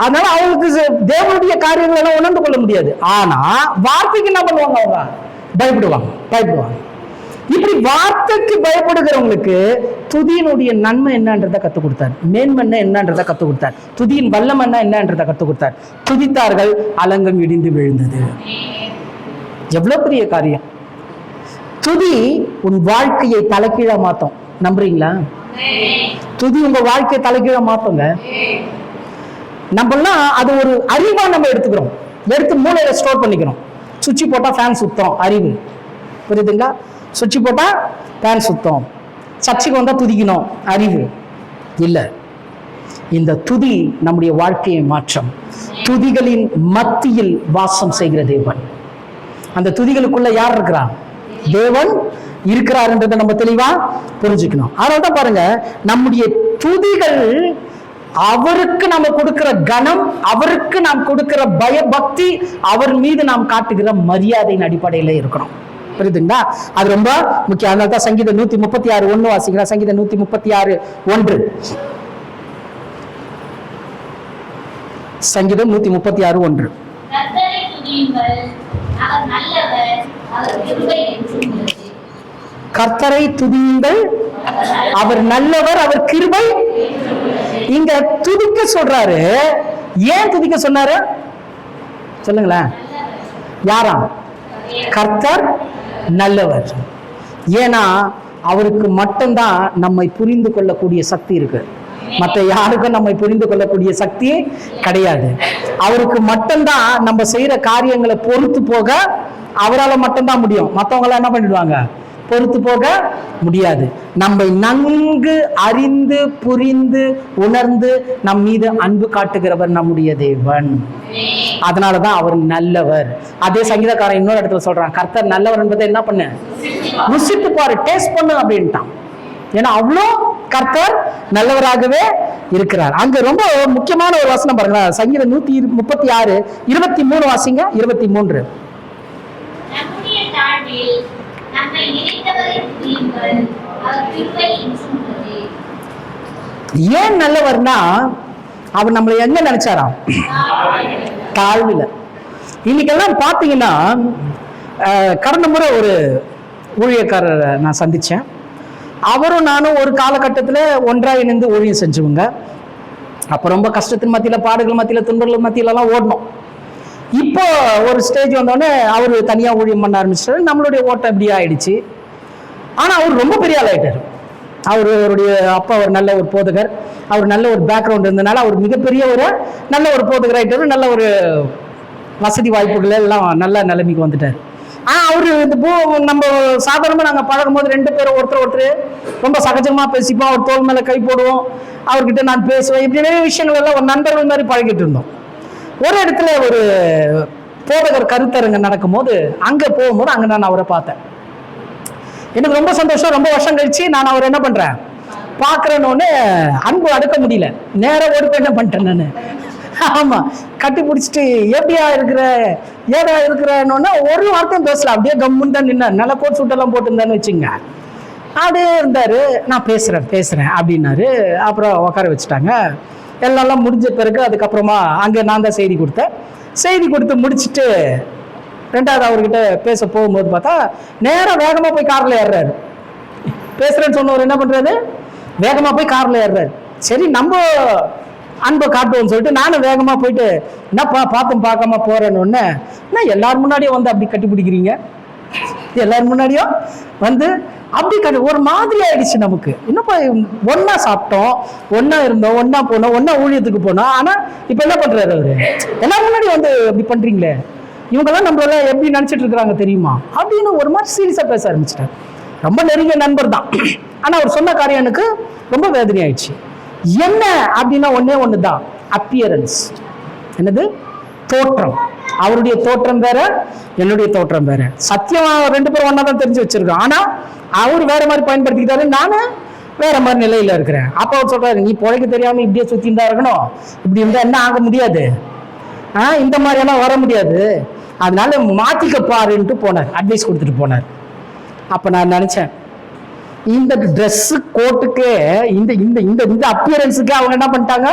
Speaker 1: அதனால அவங்களுக்கு தேவனுடைய காரியங்கள் எல்லாம் உணர்ந்து கொள்ள முடியாது. ஆனா வார்த்தைக்கு என்ன பண்ணுவாங்க? அவங்க பயப்படுவாங்க. இப்படி வார்த்தைக்கு பயப்படுகிறவங்களுக்கு துதியினுடைய நன்மை என்னன்றதை கற்றுக் கொடுத்தார், மேன்மை என்னன்றதை கற்றுக் கொடுத்தார், துதியின் வல்லம் என்னன்றதை கற்றுக் கொடுத்தார். துதித்தார்கள், அலங்கம் இடிந்து விழுந்தது. எவ்வளவு பெரிய காரியம்! துதி உன் வாழ்க்கையை தலைகீழா மாத்தோம். நம்புறீங்களா? துதி உங்க வாழ்க்கையை தலைகீழா மாத்தோங்க. நம்மளாம் அது ஒரு அறிவா நம்ம எடுத்துக்கிறோம், எடுத்து மூளையில ஸ்டோர் பண்ணிக்கிறோம். சுவிட்ச் போட்டா ஃபேன் சுத்தம், அறிவு. புரியுதுங்களா? சுவிட்ச் போட்டா ஃபேன் சுத்தம், சர்ச்சுக்கு வந்தா துதிக்கணும், அறிவு இல்ல. இந்த துதி நம்முடைய வாழ்க்கையை மாற்றம். துதிகளின் மத்தியில் வாசம் செய்கிற தேவன். அந்த துதிகளுக்குள்ள யார் இருக்கிறா? தேவன் இருக்கிறார்ன்றதை நம்ம தெளிவா புரிஞ்சுக்கணும். அதனால்தான் பாருங்க, நம்முடைய துதிகள் அவருக்கு நம்ம கொடுக்கிற கணம், அவருக்கு நாம் கொடுக்கிற பயபக்தி, அவர் மீது நாம் காட்டுகிற மரியாதையின் அடிப்படையில இருக்கணும். புரியுதுங்களா? அது ரொம்ப முக்கியம். அதனால தான் சங்கீதம் 136:1 வாசிக்கலாம். சங்கீதம் 136:1. சங்கீதம் 136:1. கர்த்தரை துதியுங்கள், அவர் நல்லவர், அவர் கிருபை. இங்க துதிக்க சொல்றாரு. ஏன் துதிக்க சொன்னாரு சொல்லுங்களேன்? யாராம்? கர்த்தர் நல்லவர். ஏன்னா அவருக்கு மட்டும்தான் நம்மை புரிந்து கொள்ளக்கூடிய சக்தி இருக்கு. மற்ற யாருக்கும் நம்மை புரிந்து கொள்ளக்கூடிய சக்தி கிடையாது. அவருக்கு மட்டும்தான் நம்ம செய்யற காரியங்களை பொறுத்து போக அவரால் மட்டும்தான் முடியும். மற்றவங்களாம் என்ன பண்ணிடுவாங்க? பொறுத்து போக முடியாது. நம்மை நன்கு அறிந்து புரிந்து உணர்ந்து நம் மீது அன்பு காட்டுகிறவர் நம்முடைய தேவன். அதனாலதான் அவர் நல்லவர். அதே சங்கீதக்காரன் இன்னொரு இடத்துல சொல்றான், கர்த்தர் நல்லவர் என்பதை என்ன பண்ணு, ருசித்து பாரு, டேஸ்ட் பண்ணு அப்படின்ட்டான். ஏன்னா அவ்வளோ கர்த்தர் நல்லவராகவே இருக்கிறார். அங்க ரொம்ப முக்கியமான ஒரு வசனம் பாருங்க, சங்கீதம் 136:23 வாசிங்க. 23. ஏன் நல்லவர்னா அவர் நம்மளை எங்க நினைச்சாராம்? தாழ்வுல. இன்னைக்கெல்லாம் பாத்தீங்கன்னா, கடந்த முறை ஒரு ஊழியக்காரரை நான் சந்திச்சேன். அவரும் நானும் ஒரு காலகட்டத்தில் ஒன்றாக இணைந்து ஊழியம் செஞ்சவங்க. அப்போ ரொம்ப கஷ்டத்தின் மத்தியில், பாடுகள் மத்தியில், துன்பங்கள் மத்தியிலலாம் ஓடணும். இப்போ ஒரு ஸ்டேஜ் வந்தோடனே அவர் தனியாக ஊழியம் பண்ண ஆரம்பிச்சிட்டாரு. நம்மளுடைய ஓட்டம் இப்படி ஆயிடுச்சு. ஆனால் அவர் ரொம்ப பெரிய ஆள் ஆகிட்டார். அவருடைய அப்பா ஒரு நல்ல ஒரு போதகர், அவர் நல்ல ஒரு பேக்ரவுண்ட் இருந்ததுனால அவர் மிகப்பெரிய ஒரு நல்ல ஒரு போதகர் ஆகிட்டார். நல்ல ஒரு வசதி வாய்ப்புகள் எல்லாம் நல்ல நிலைமைக்கு வந்துட்டார். அவரு இந்த நம்ம சாதாரணமாக நாங்கள் பழகும் போது 2 பேரும் ஒருத்தர் ரொம்ப சகஜமாக பேசிப்போம். அவர் தோல் மேலே கை போடுவோம், அவர்கிட்ட நான் பேசுவேன். இப்படி நிறைய விஷயங்கள் எல்லாம் ஒரு நண்பர்கள் மாதிரி பழகிட்டு இருந்தோம். ஒரு இடத்துல ஒரு போதகர் கருத்தரங்க நடக்கும்போது அங்கே போகும்போது அங்கே நான் அவரை பார்த்தேன். எனக்கு ரொம்ப சந்தோஷம். ரொம்ப வருஷம் கழிச்சு நான் அவர் என்ன பண்றேன், பார்க்குறேன்னு அன்பு அடக்க முடியல, நேராக ஓடி போய் என்ன பண்ணிட்டேன் நான். ஆமா, கட்டி பிடிச்சிட்டு எப்படியா இருக்கிற ஏதா இருக்கிறேன்னு ஒரு வார்த்தையும் பேசல, அப்படியே கம்முன்னு தான் நின்னார். நல்லா கோட் சூட்டெல்லாம் போட்டுருந்தான்னு வச்சுங்க. அப்படியே இருந்தாரு. நான் பேசுறேன் அப்படின்னாரு. அப்புறம் உட்கார வச்சுட்டாங்க. எல்லாம் முடிஞ்ச பிறகு அதுக்கப்புறமா அங்கே நான் தான் செய்தி கொடுத்தேன். செய்தி கொடுத்து முடிச்சுட்டு ரெண்டாவது அவர்கிட்ட பேச போகும்போது பார்த்தா நேராக வேகமாக போய் காரில் ஏறுறாரு. பேசுறேன்னு சொன்னவர் என்ன பண்றாரு, வேகமாக போய் காரில் ஏறுறாரு. சரி, நம்ம அன்பை காட்டுவோம்னு சொல்லிட்டு நானும் வேகமாக போயிட்டு என்னப்பா பார்த்தும் பார்க்காம போறேன்னு, நான் எல்லாரும் முன்னாடியும் வந்து அப்படி கட்டி பிடிக்கிறீங்க, எல்லாரும் முன்னாடியும் வந்து அப்படி ஒரு மாதிரி ஆயிடுச்சு நமக்கு. என்னப்பா, ஒன்னா சாப்பிட்டோம், ஒன்னா இருந்தோம், ஒன்னா போனோம், ஒன்னா ஊழியத்துக்கு போனோம். ஆனா இப்ப என்ன பண்றாரு அவரு, எல்லாரும் முன்னாடி வந்து அப்படி பண்றீங்களே, இவங்கெல்லாம் நம்மள எப்படி நினைச்சிட்டு இருக்கிறாங்க தெரியுமா அப்படின்னு ஒரு மாதிரி சீரியஸா பேச ஆரம்பிச்சிட்டாரு. ரொம்ப நெருங்கிய நண்பர் தான். ஆனா அவர் சொன்ன காரியம் எனக்கு ரொம்ப வேதனை ஆயிடுச்சு. என்ன அப்படின்னா ஒண்ணுதான், அப்பியரன்ஸ். என்னது? தோற்றம். அவருடைய தோற்றம் வேற, என்னுடைய தோற்றம் வேற. சத்தியம் ரெண்டு பேரும் ஒன்னா தான் தெரிஞ்சு வச்சிருக்கோம். ஆனா அவர் வேற மாதிரி பயன்படுத்திக்கிட்டாரு, நானும் வேற மாதிரி நிலையில இருக்கிறேன். அப்ப அவர் சொல்றாரு, நீ பொழைக்க தெரியாம இப்படியே சுத்தி இருந்தா இருக்கணும், இப்படி இருந்தா என்ன ஆக முடியாது, இந்த மாதிரி எல்லாம் வர முடியாது, அதனால மாத்திக்க பாருன்ட்டு போனார், அட்வைஸ் கொடுத்துட்டு போனார். அப்ப நான் நினைச்சேன், இந்த ட்ரெஸ் கோட்டுக்கு இந்த இந்த இந்த இந்த அப்பியரன்ஸுக்கு அவங்க என்ன பண்ணிட்டாங்க,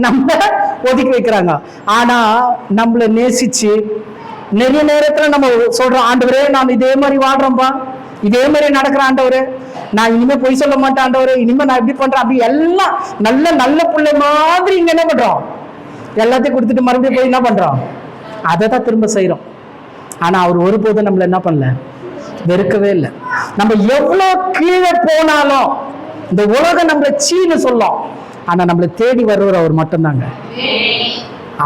Speaker 1: நம்ம ஒதுக்கி வைக்கிறாங்க. ஆனா நம்மள நேசிச்சு நிறைய நேரத்துல நம்ம சொல்றோம், ஆண்டவரே நான் இதே மாதிரி வாழ்றேன்பா, இதே மாதிரி நடக்கிறேன் ஆண்டவரே, நான் இனிமே பொய் சொல்ல மாட்டேன் ஆண்டவரே, இனிமே நான் எப்படி பண்றேன், அப்படி எல்லாம் நல்ல நல்ல பிள்ளை மாதிரி இங்க என்ன பண்றோம், எல்லாத்தையும் கொடுத்துட்டு மறுபடியும் போய் என்ன பண்றோம், அதை தான் திரும்ப செய்யறோம். ஆனா அவர் ஒருபோதும் நம்மள என்ன பண்ணல, வெறுக்கவே இல்லை. நம்ம எவ்வளவு கீழே போனாலும் இந்த உலகம் நம்மள சீனு சொல்லும், ஆனா நம்மளை தேடி வருவார் அவர் மட்டும்தாங்க.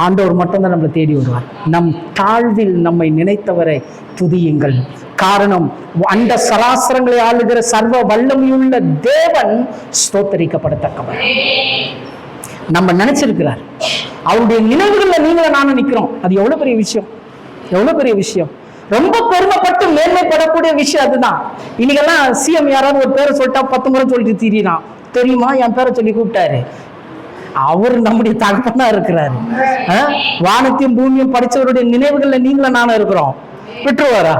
Speaker 1: ஆண்டவர் மட்டும்தான் நம்மளை தேடி வருவார். நம் தாழ்வில் நம்மை நினைத்தவரை துதியுங்கள். காரணம், அந்த சராசரங்களை ஆளுகிற சர்வ வல்லமையுள்ள தேவன் ஸ்தோத்தரிக்கப்படத்தக்கவர். நம்ம நினைச்சிருக்கிறார். அவருடைய நினைவுகள்ல நீங்களும் நானும் நிக்கிறோம். அது எவ்வளவு பெரிய விஷயம், எவ்வளவு பெரிய விஷயம். ரொம்ப பெருமைப்பட்டு மேன்மைப்படக்கூடிய விஷயம் அதுதான். இன்னைக்கெல்லாம் சிஎம் யாராவது ஒரு பேரை சொல்லிட்டா 10 முறை சொல்லிட்டு திரியிறான். தெரியுமா, என் பேரை சொல்லி கூப்பிட்டாரு. அவர் நம்முடைய தகப்பனா இருக்கிறாரு. வானத்தையும் பூமியும் படிச்சவருடைய நினைவுகள்ல நீங்களும் நானும் இருக்கிறோம். விட்டுருவாரா?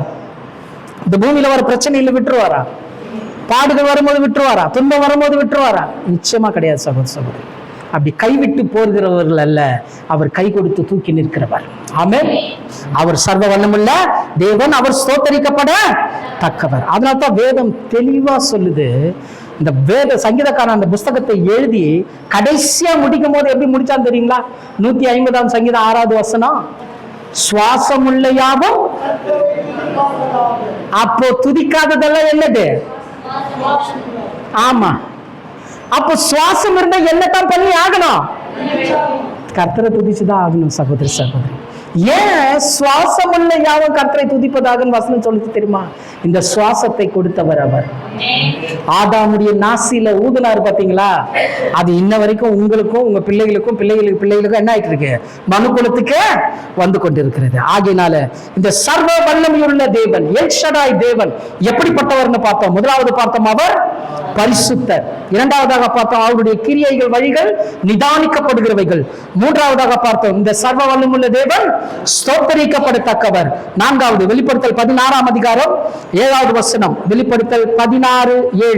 Speaker 1: இந்த பூமியில வர பிரச்சனையில விட்டுருவாரா? பாடுகள் வரும்போது விட்டுருவாரா? துன்பம் வரும்போது விட்டுருவாரா? நிச்சயமா கிடையாது சகோதர சகோதரி. அப்படி கைவிட்டு போகிறவர்கள் அல்ல, அவர் கை கொடுத்து தூக்கி நிற்கிறவர். ஆமென். அவர் சர்வ வல்லமுள்ள தேவன், அவர் ஸ்தோத்தரிக்கப்பட தக்கவர். அதனால்தான் வேதம் தெளிவா சொல்லுது. இந்த வேத சங்கீதக்காரன் அந்த புஸ்தகத்தை எழுதி கடைசியா முடிக்கும் போது எப்படி முடிச்சான்னு தெரியுங்களா? 150ஆம் சங்கீதம் 6வது வசனம், சுவாசமுள்ள யாவும். அப்போ துதிக்காததெல்லாம் என்னது? ஆமா, அப்போ சுவாசம் இருந்தா என்னத்தான் பண்ணி ஆகணும்? கர்த்தரை துதிச்சுதான் ஆகணும் சகோதரி சகோதரி. ஏன் சுவாசமுள்ள யாவும் கர்த்தரை துதிப்பதாக வசனம் சொல்லுது தெரியுமா? இந்த சுவாசத்தை கொடுத்தவர் அவர். ஆதாமுடைய நாசியில ஊதுனாரு பாத்தீங்களா? அது இன்ன வரைக்கும் உங்களுக்கும் உங்க பிள்ளைகளுக்கும் பிள்ளைகளுக்கும் என்ன ஆயிட்டு இருக்கு? மனுக்குலத்துக்கு வந்து கொண்டிருக்கிறது. ஆகையினால இந்த சர்வ வல்லமையுள்ள தேவன், எல் ஷடாய் தேவன் எப்படிப்பட்டவர்னு பார்த்தோம். முதலாவது பார்த்தோம், அவர் பரிசுத்தர். இரண்டாவதாக பார்த்தோம், அவருடைய கிரியைகள் வழிகள் நிதானிக்கப்படுகிறவைகள். மூன்றாவதாக பார்த்தோம், இந்த சர்வ வல்லமையுள்ள தேவன் ஸ்தோத்தரிக்கப்படத்தக்கவர். நான்காவது, வெளிப்படுத்தல் 16ஆம் அதிகாரம் 7வது வசனம். வெளிப்படுத்தல் 16:7.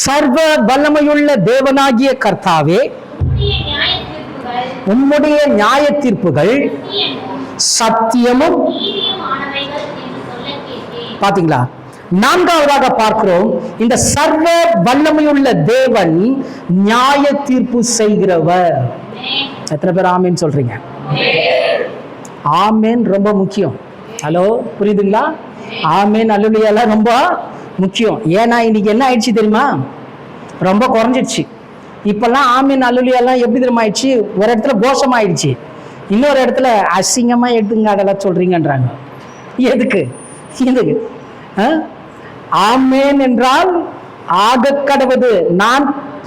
Speaker 1: சர்வ வல்லமையுள்ள தேவனாகிய கர்த்தாவே, உம்முடைய நியாய தீர்ப்புகள் சத்தியமும். பாத்தீங்களா? நான்காவதாக பார்க்கிறோம், இந்த சர்வ வல்லமையுள்ள தேவன் நியாய தீர்ப்பு செய்கிறவர். எத்தனை பேர் ஆமேன் சொல்றீங்க? ஆமேன் ரொம்ப முக்கியம். ஹலோ, புரியுதுங்களா? ஆமேன் அல்லேலூயா ரொம்ப முக்கியம். ஏன்னா இன்னைக்கு என்ன ஆயிடுச்சு தெரியுமா? ரொம்ப குறைஞ்சிடுச்சு. இப்பெல்லாம் ஆமீன் அல்லேலூயா எப்படி தெரியுமா ஆயிடுச்சு? ஒரு இடத்துல கோஷம் ஆயிடுச்சு, இன்னொரு இடத்துல அசிங்கமா எடுத்துங்க அதெல்லாம் சொல்றீங்கன்றாங்க. எதுக்கு? எதுக்கு? ஆமேன் என்றால் ஆக கடவுது, நான்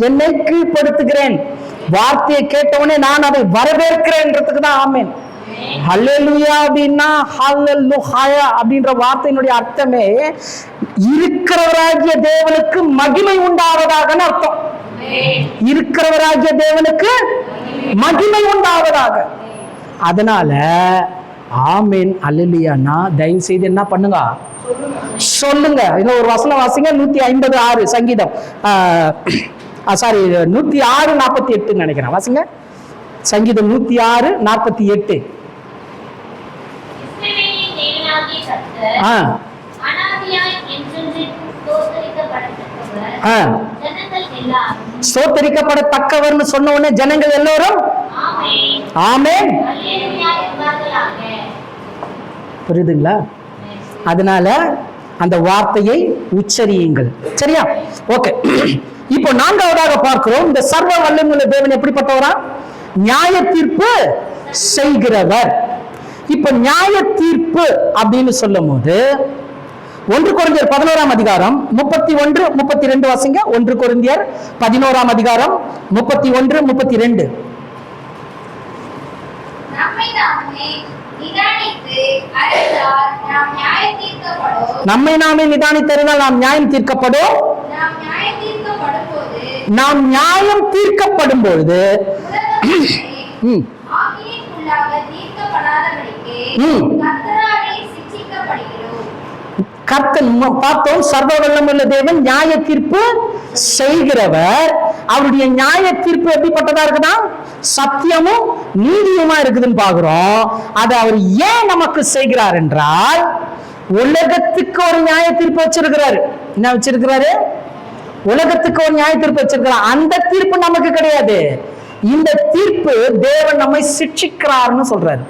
Speaker 1: என்னை கீழ்ப்படுத்துகிறேன், வார்த்தையை கேட்டவனே நான் அதை வரவேற்கிறேன்றதுக்கு தான் ஆமென். ஹல்லேலூயா அப்படின்னா ஹல்லேலூயா அப்படின்ற வார்த்தையினுடைய அர்த்தமே இருக்கிறவராகிய தேவனுக்கு மகிமை உண்டாவதாகன்னு அர்த்தம். இருக்கிறவராகிய தேவனுக்கு மகிமை உண்டாவதாக. அதனால ஆமென் ஹல்லேலூயானா தயவு செய்து என்ன பண்ணுங்க, சொல்லுங்க. இதுல ஒரு வசனம் வாசிங்க, 156 சங்கீதம், சாரி 106:48 நினைக்கிறேன். வாசிங்க சங்கீதம் 106:48. ஸ்தோத்தரிக்கப்படத்தக்கவர்னு சொன்ன உடனே ஜனங்கள் எல்லோரும் ஆமென். புரியுதுங்களா? அதனால அந்த வார்த்தையை உச்சரியுங்கள். சரியா? ஓகே. இப்போ நான்காவதாக பார்க்கிறோம், இந்த சர்வ வல்லமையுள்ள தேவன் எப்படிப்பட்டவரா? நியாய தீர்ப்பு செய்கிறவர். இப்ப நியாய தீர்ப்பு அப்படின்னு சொல்லும் போது 1 கொரிந்தியர் 11ஆம் அதிகாரம் 31, 32 வாசிங்க. 1 கொரிந்தியர் 11ஆம் அதிகாரம் 31, 32. நம்மை நாமே நிதானித்தறிந்தால் நாம் நியாயம் தீர்க்கப்படும். நாம் நியாயம் தீர்க்கப்படும் பொழுது கர்த்தன் பார்த்தோம். சர்வ வல்லமையுள்ள தேவன் நியாய தீர்ப்பு செய்கிறவர். அவருடைய நியாய தீர்ப்பு எப்படிப்பட்டதா இருக்குன்னா சத்தியமும் நீதியுமா இருக்குதுன்னு பாக்குறோம். அது அவர் ஏன் நமக்கு செய்கிறார் என்றால், உலகத்துக்கு ஒரு நியாய தீர்ப்பு வச்சிருக்கிறாரு. என்ன வச்சிருக்கிறாரு? உலகத்துக்கு ஒரு நியாய தீர்ப்பு வச்சிருக்கிறார். அந்த தீர்ப்பு நமக்கு கிடையாது. இந்த தீர்ப்பு தேவன் நம்மை சிட்சிக்கிறார்னு சொல்றாரு.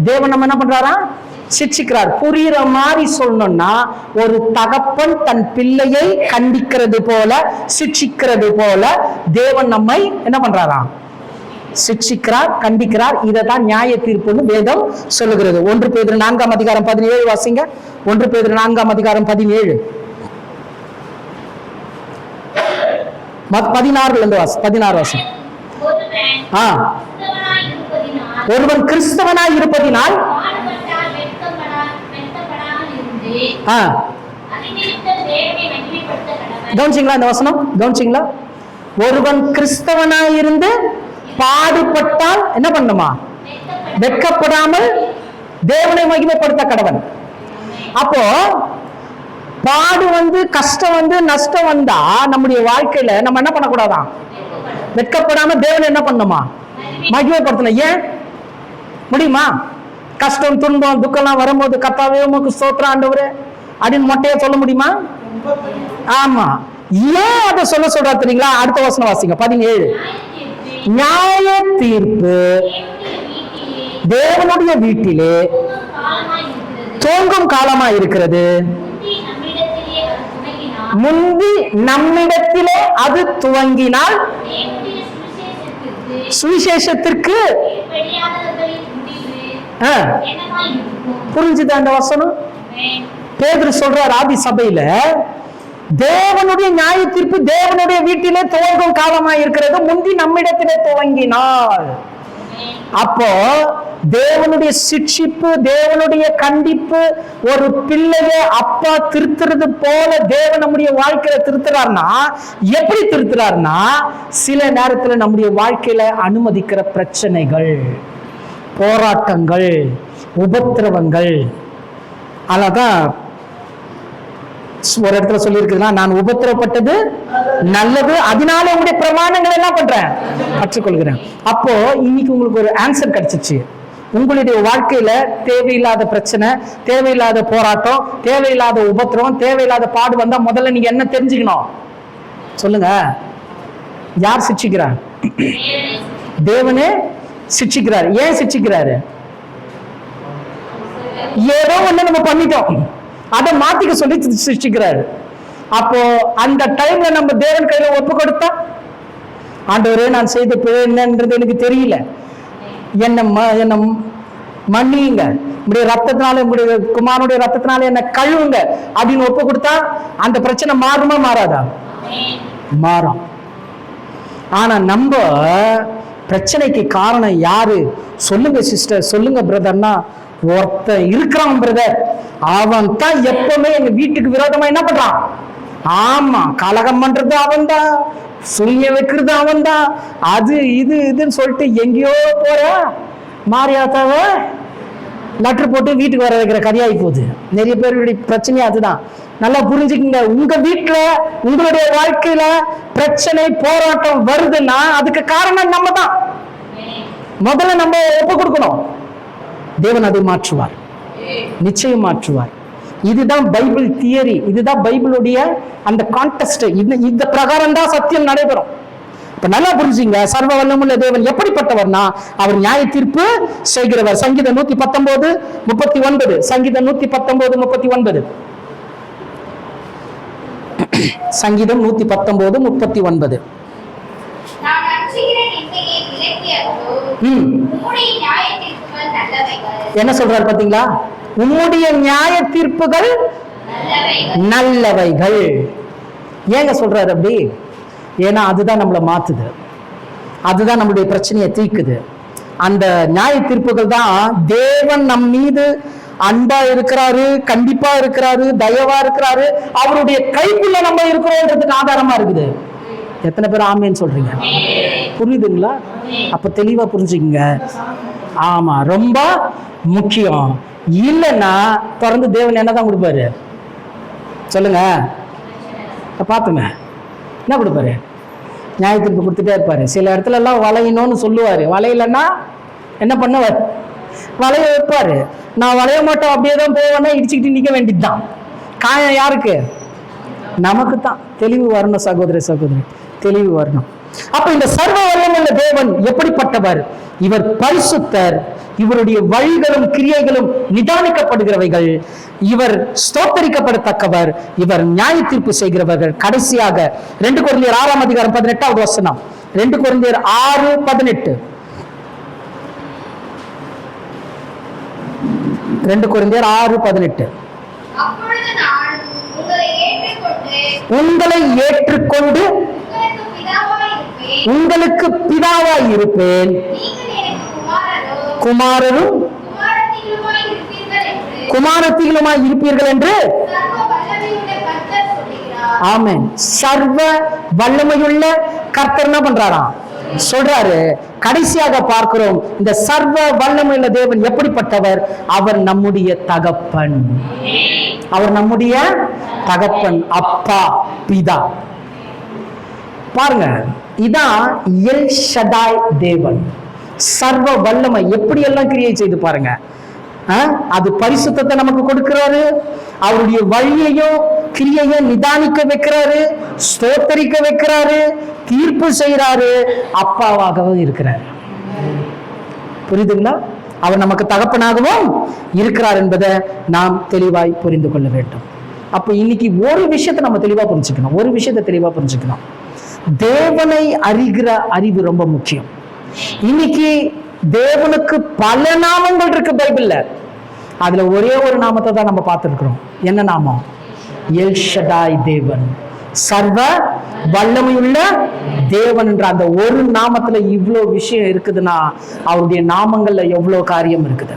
Speaker 1: தேவன் நம்ம என்ன பண்றாரா? சிட்சிக்கிறார். புரியுற மாதிரி சொல்லணும்னா, ஒரு தகப்பன் தன் பிள்ளையை கண்டிக்கிறது போல, சிட்சிக்கிறது போல தேவன் நம்மை என்ன பண்றாரா? சிட்சிக்கிறார், கண்டிக்கிறார். இததான் நியாய தீர்ப்புன்னு வேதம் சொல்லுகிறது. 1 பேதுரு 4ஆம் அதிகாரம் 17 வாசிங்க. 1 பேதுரு 4ஆம் அதிகாரம் 17, 16 வாசி. ஒருவன் கிறிஸ்தவனாய் இருப்பதினால் கவனிச்சிங்களா? இந்த வசனம் கவனிச்சிங்களா? ஒருவன் கிறிஸ்தவனாய் இருந்து பாடுபட்டால் என்ன பண்ணுமா? வெட்கப்படாமல் தேவனை மகிமைப்படுத்த கடவன். அப்போ பாடு கஷ்டம் நஷ்டம் வந்தா நம்முடைய வாழ்க்கையில நம்ம என்ன பண்ணக்கூடாதான்? வெட்கப்படாம தேவனை என்ன பண்ணுமா? மகிமைப்படுத்தணும். ஏன் முடியுமா? கஷ்டம் துன்பம் துக்கம்லாம் வரும்போது கர்த்தாவே உமக்கு ஸ்தோத்திரம் ஆண்டவரே அப்படின்னு மொட்டையா சொல்ல முடியுமா? ஆமா. ஏன் அதை சொல்றா தெரியுங்களா? அடுத்த வசனம் வாசிங்க, 17. நியாய தீர்ப்பு தேவனுடைய வீட்டிலே தோங்கும் காலமா இருக்கிறது. முந்தி நம்மிடத்திலே அது துவங்கினால் சுவிசேஷத்திற்கு புரிஞ்சுது அந்த வசனம்? பேதுரு சொல்றார் ஆதி சபையில, தேவனுடைய நியாய தீர்ப்பு தேவனுடைய வீட்டிலே துவங்கும் காலமா இருக்கிறது, முந்தி நம்மிடத்திலே துவங்கினால். அப்போ தேவனுடைய சிட்சிப்பு, தேவனுடைய கண்டிப்பு, ஒரு பிள்ளைய அப்பா திருத்துறது போல தேவன் நம்முடைய வாழ்க்கையில திருத்துறாருன்னா எப்படி திருத்துறாருன்னா, சில நேரத்துல நம்முடைய வாழ்க்கையில அனுமதிக்கிற பிரச்சனைகள், போராட்டங்கள், உபத்திரவங்கள். அதான் ஒரு இடத்துல சொல்லி இருக்குதுன்னா, நான் உபத்திரப்பட்டது நல்லது, அதனால உங்களுடைய பிரமாணங்கள் என்ன பண்றேன்? கற்றுக்கொள்கிறேன். அப்போ இன்னைக்கு உங்களுக்கு ஒரு ஆன்சர் கிடைச்சிச்சு. உங்களுடைய வாழ்க்கையில தேவையில்லாத பிரச்சனை, தேவையில்லாத போராட்டம், தேவையில்லாத உபத்திரவம், தேவையில்லாத பாடு வந்தா முதல்ல நீங்க என்ன தெரிஞ்சுக்கணும் சொல்லுங்க? யார் சிட்சிக்கிறார்? தேவனே சிட்சிக்கிறார். ஏன் சிட்சிக்கிறாரு? ஏதோ ஒண்ணு நம்ம பண்ணிட்டோம், அதை மாத்திக்க சொல்லி சிருஷ்டிக்கிறாரு. அப்போ அந்த டைம்ல நம்ம தேவன் கையில ஒப்பு கொடுத்தா, ஆண்டவரே நான் செய்த பிழை என்னன்றது எனக்கு தெரியல, என்ன மன்னியுங்க, உங்களுடைய ரத்தத்தினால, உங்களுடைய குமாரனுடைய ரத்தத்தினால என்ன கழுவுங்க அப்படின்னு ஒப்பு கொடுத்தா அந்த பிரச்சனை மாறுமா மாறாதா? மாறும். ஆனா நம்ம பிரச்சனைக்கு காரணம் யாரு? சொல்லுங்க சிஸ்டர், சொல்லுங்க பிரதர்னா, ஒருத்தன் இருக்கிறான் பிரதர், அவன் தான் எப்பவுமே எங்க வீட்டுக்கு விரோதமா என்ன பண்றான்? ஆமா, கலகம் பண்றது அவன் தான், சூன்ய வைக்கிறது அவன் தான், அது இது இதுன்னு சொல்லிட்டு எங்கேயோ போற மாரியாத்தாவ லெட்டர் போட்டு வீட்டுக்கு வர வைக்கிற கதையாகி போகுது. நிறைய பேருடைய பிரச்சனை அதுதான். நல்லா புரிஞ்சுக்குங்க, உங்க வீட்டுல உங்களுடைய வாழ்க்கையில பிரச்சனை போராட்டம் வருதுன்னா அதுக்கு காரணம் நம்ம தான். முதல்ல நம்ம ஒப்பு கொடுக்கணும். தேவன் அதை மாற்றுவார், நிச்சயம் மாற்றுவார். இதுதான் பைபிள் தியரி, இதுதான் பைபிளுடைய அந்த கான்டெஸ்ட். இந்த பிரகாரம் தான் சத்தியம் நடைபெறும். இப்ப நல்லா புரிஞ்சுங்க, சர்வ வல்லமுள்ள தேவன் எப்படிப்பட்டவர்னா அவர் நியாய தீர்ப்பு செய்கிறவர். சங்கீதம் 119:39, சங்கீதம் 119:39, சங்கீதம் 119:39.
Speaker 3: நான் அஞ்சுகிற நிந்தையை விலக்கியவரோ, உம்முடைய நியாய தீர்ப்புகள் நல்லவைகள்.
Speaker 1: என்ன சொல்றாரு பாத்தீங்களா? உம்முடைய நியாய தீர்ப்புகள் நல்லவைகள். ஏங்க சொல்றாரு அப்படி? ஏன்னா அதுதான் நம்மளை மாத்துது, அதுதான் நம்மளுடைய பிரச்சனையை தீர்க்குது. அந்த நியாய தீர்ப்புகள் தான் தேவன் நம் மீது அன்பா இருக்கிறாரு, கண்டிப்பா இருக்கிறாரு, தயவா இருக்கிறாரு, அவருடைய கைக்குள்ள நம்ம இருக்கிறோன்றதுக்கு ஆதாரமா இருக்குது. எத்தனை பேர் ஆமேன்னு சொல்றீங்க? புரியுதுங்களா? அப்ப தெளிவா புரிஞ்சுக்குங்க. ஆமா, ரொம்ப முக்கியம். இல்லைன்னா தொடர்ந்து தேவன் என்னதான் கொடுப்பாரு? சொல்லுங்க, பார்த்துமே என்ன கொடுப்பாரு? நியாய தீர்ப்பு கொடுத்துட்டே இருப்பாரு. சில இடத்துல எல்லாம் வளையணும்னு சொல்லுவாரு, வளையலன்னா என்ன பண்ணுவார்? வளைய வைப்பாரு. நான் வளைய மாட்டோம், அப்படியே தான் போவேன்னா இடிச்சுக்கிட்டு நிற்க வேண்டியதுதான். காயம் யாருக்கு? நமக்கு தான். தெளிவு வரணும் சகோதர சகோதரி, தெளிவு வரணும். அப்ப இந்த சர்வ வல்லமையுள்ள தேவன் எப்படிப்பட்டவர்? இவர் பரிசுத்தர், இவருடைய வழிகளும் கிரியைகளும் நிதானிக்கப்படுகிறவைகள், இவர் ஸ்தோத்தரிக்கப்படத்தக்கவர், இவர் நியாய தீர்ப்பு செய்கிறவர்கள். கடைசியாக 2 கொரிந்தியர் 6:18 வசனம். 2 கொரிந்தியர் 6:18, 2 கொரிந்தியர் 6:18.
Speaker 3: அப்பொழுது நான்
Speaker 1: உங்களை ஏற்றுக்கொண்டு உங்களுக்கு பிதாவாய் இருப்பேன், குமாரரும் குமாரத்திகளுமாய் இருப்பீர்கள் என்று. ஆமென். சர்வ வல்லமையுள்ள கர்த்தர் என்ன பண்றாராம்? சொல்றாரு. கடைசியாக பார்க்கிறோம், இந்த சர்வ வல்லமையுள்ள தேவன் எப்படிப்பட்டவர்? அவர் நம்முடைய தகப்பன். அவர் நம்முடைய தகப்பன், அப்பா, பிதா. பாருங்க, இதான் எல் ஷடாய் தேவன். சர்வ வல்லமை எப்படி எல்லாம் கிரியை செய்து பாருங்க. அது பரிசுத்தத்தை நமக்கு கொடுக்கிறாரு, அவருடைய வழியையும் கிரியையும் நிதானிக்க வைக்கிறாரு, ஸ்தோத்தரிக்க வைக்கிறாரு, தீர்ப்பு செய்யறாரு, அப்பாவாகவும் இருக்கிறார். புரியுதுங்களா? அவர் நமக்கு தகப்பனாகவும் இருக்கிறார் என்பதை நாம் தெளிவாய் புரிந்து கொள்ள வேண்டும். அப்ப இன்னைக்கு ஒரு விஷயத்தை நம்ம தெளிவா புரிஞ்சுக்கணும், ஒரு விஷயத்தை தெளிவா புரிஞ்சுக்கணும். தேவனை அறிகிற அறிவு ரொம்ப முக்கியம். இன்னைக்கு தேவனுக்கு பல நாமங்கள் இருக்கு பைபிள்ல, அதுல ஒரே ஒரு நாமத்தை தான் நம்ம பார்த்திருக்கிறோம். என்ன நாமம்? எல் ஷடாய் தேவன், சர்வ வல்லமையுள்ள தேவன் என்ற அந்த ஒரு நாமத்துல இவ்வளவு விஷயம் இருக்குதுன்னா அவருடைய நாமங்கள்ல எவ்வளவு காரியம் இருக்குது.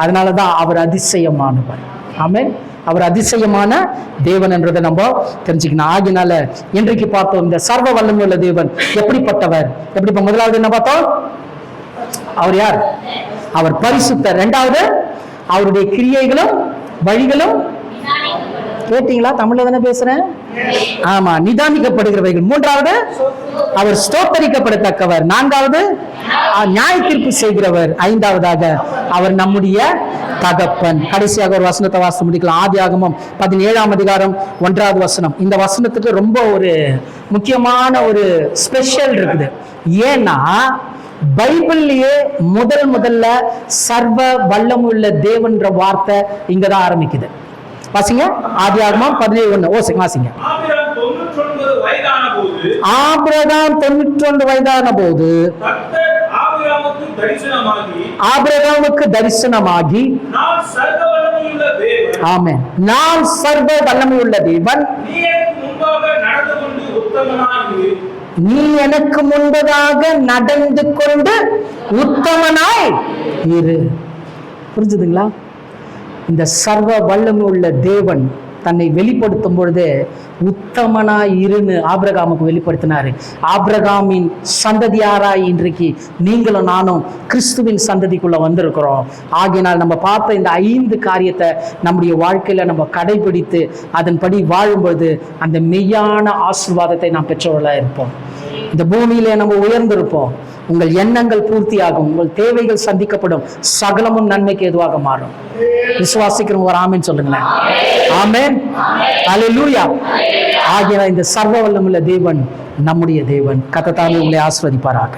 Speaker 1: அதனாலதான் அவர் அதிசயமானவர். ஆமென். அவர் அதிசயமான தேவன் என்றதை நம்ம தெரிஞ்சுக்கணும். ஆகினால இன்றைக்கு பார்த்தோம் இந்த சர்வ வல்லமையுள்ள தேவன் எப்படிப்பட்டவர். எப்படி? முதலாவது என்ன பார்த்தோம்? அவர் யார்? அவர் பரிசுத்தர். இரண்டாவது, அவருடைய கிரியைகளும் வழிகளும், கேட்டீங்களா? தமிழ்ல தானே பேசுறேன். ஆமா, நிதானிக்கப்படுகிறவைகள். மூன்றாவது, அவர் ஸ்தோத்தரிக்கப்படத்தக்கவர். நான்காவது, நியாய தீர்ப்பு செய்கிறவர். ஐந்தாவதாக, அவர் நம்முடைய தகப்பன். கடைசியாக ஒரு வசனத்தை வாசித்து முடிக்கலாம். ஆதியாகமம் 17:1 இந்த வசனத்துக்கு ரொம்ப ஒரு முக்கியமான ஒரு ஸ்பெஷல் இருக்குது. ஏன்னா பைபிள்லயே முதல்ல சர்வ வல்லமுள்ள தேவன்ற வார்த்தை இங்கதான் ஆரம்பிக்குது. வாசிங்க, ஆதியாகமம் 17:1. வாசிங்க. ஆபிரகாம் 91 வயதான போது ஆபிரகாமுக்கு தரிசனமாகி, ஆமென், நான் சர்வ வல்லமையுள்ள தேவன், நீ எனக்கு முன்பதாக நடந்து கொண்டு உத்தமனாய் இரு. புரிஞ்சுதுங்களா? இந்த சர்வ வல்லமை உள்ள தேவன் தன்னை வெளிப்படுத்தும் பொழுது உத்தமனாய் இருன்னு ஆபிரகாமுக்கு வெளிப்படுத்தினாரு. ஆபிரகாமின் சந்ததியாராய் இன்றைக்கு நீங்களும் நானும் கிறிஸ்துவின் சந்ததிக்குள்ள வந்திருக்கிறோம். ஆகையினால் நம்ம பார்த்த இந்த 5 காரியத்தை நம்முடைய வாழ்க்கையில நம்ம கடைபிடித்து அதன்படி வாழும்போது அந்த மெய்யான ஆசீர்வாதத்தை நாம் பெற்றவர்களா இருப்போம். இந்த பூமியில நம்ம உயர்ந்திருப்போம். உங்கள் எண்ணங்கள் பூர்த்தியாகும், உங்கள் தேவைகள் சந்திக்கப்படும், சகலமும் நன்மைக்கு எதுவாக மாறும். விசுவாசிக்கிறவங்க ஒரு ஆமென் சொல்லுங்களேன். ஆமென், அல்லேலூயா. ஆகிய இந்த சர்வ வல்லமுள்ள தேவன் நம்முடைய தேவன். கர்த்தர் தாமே உங்களை ஆசீர்வதிப்பாராக.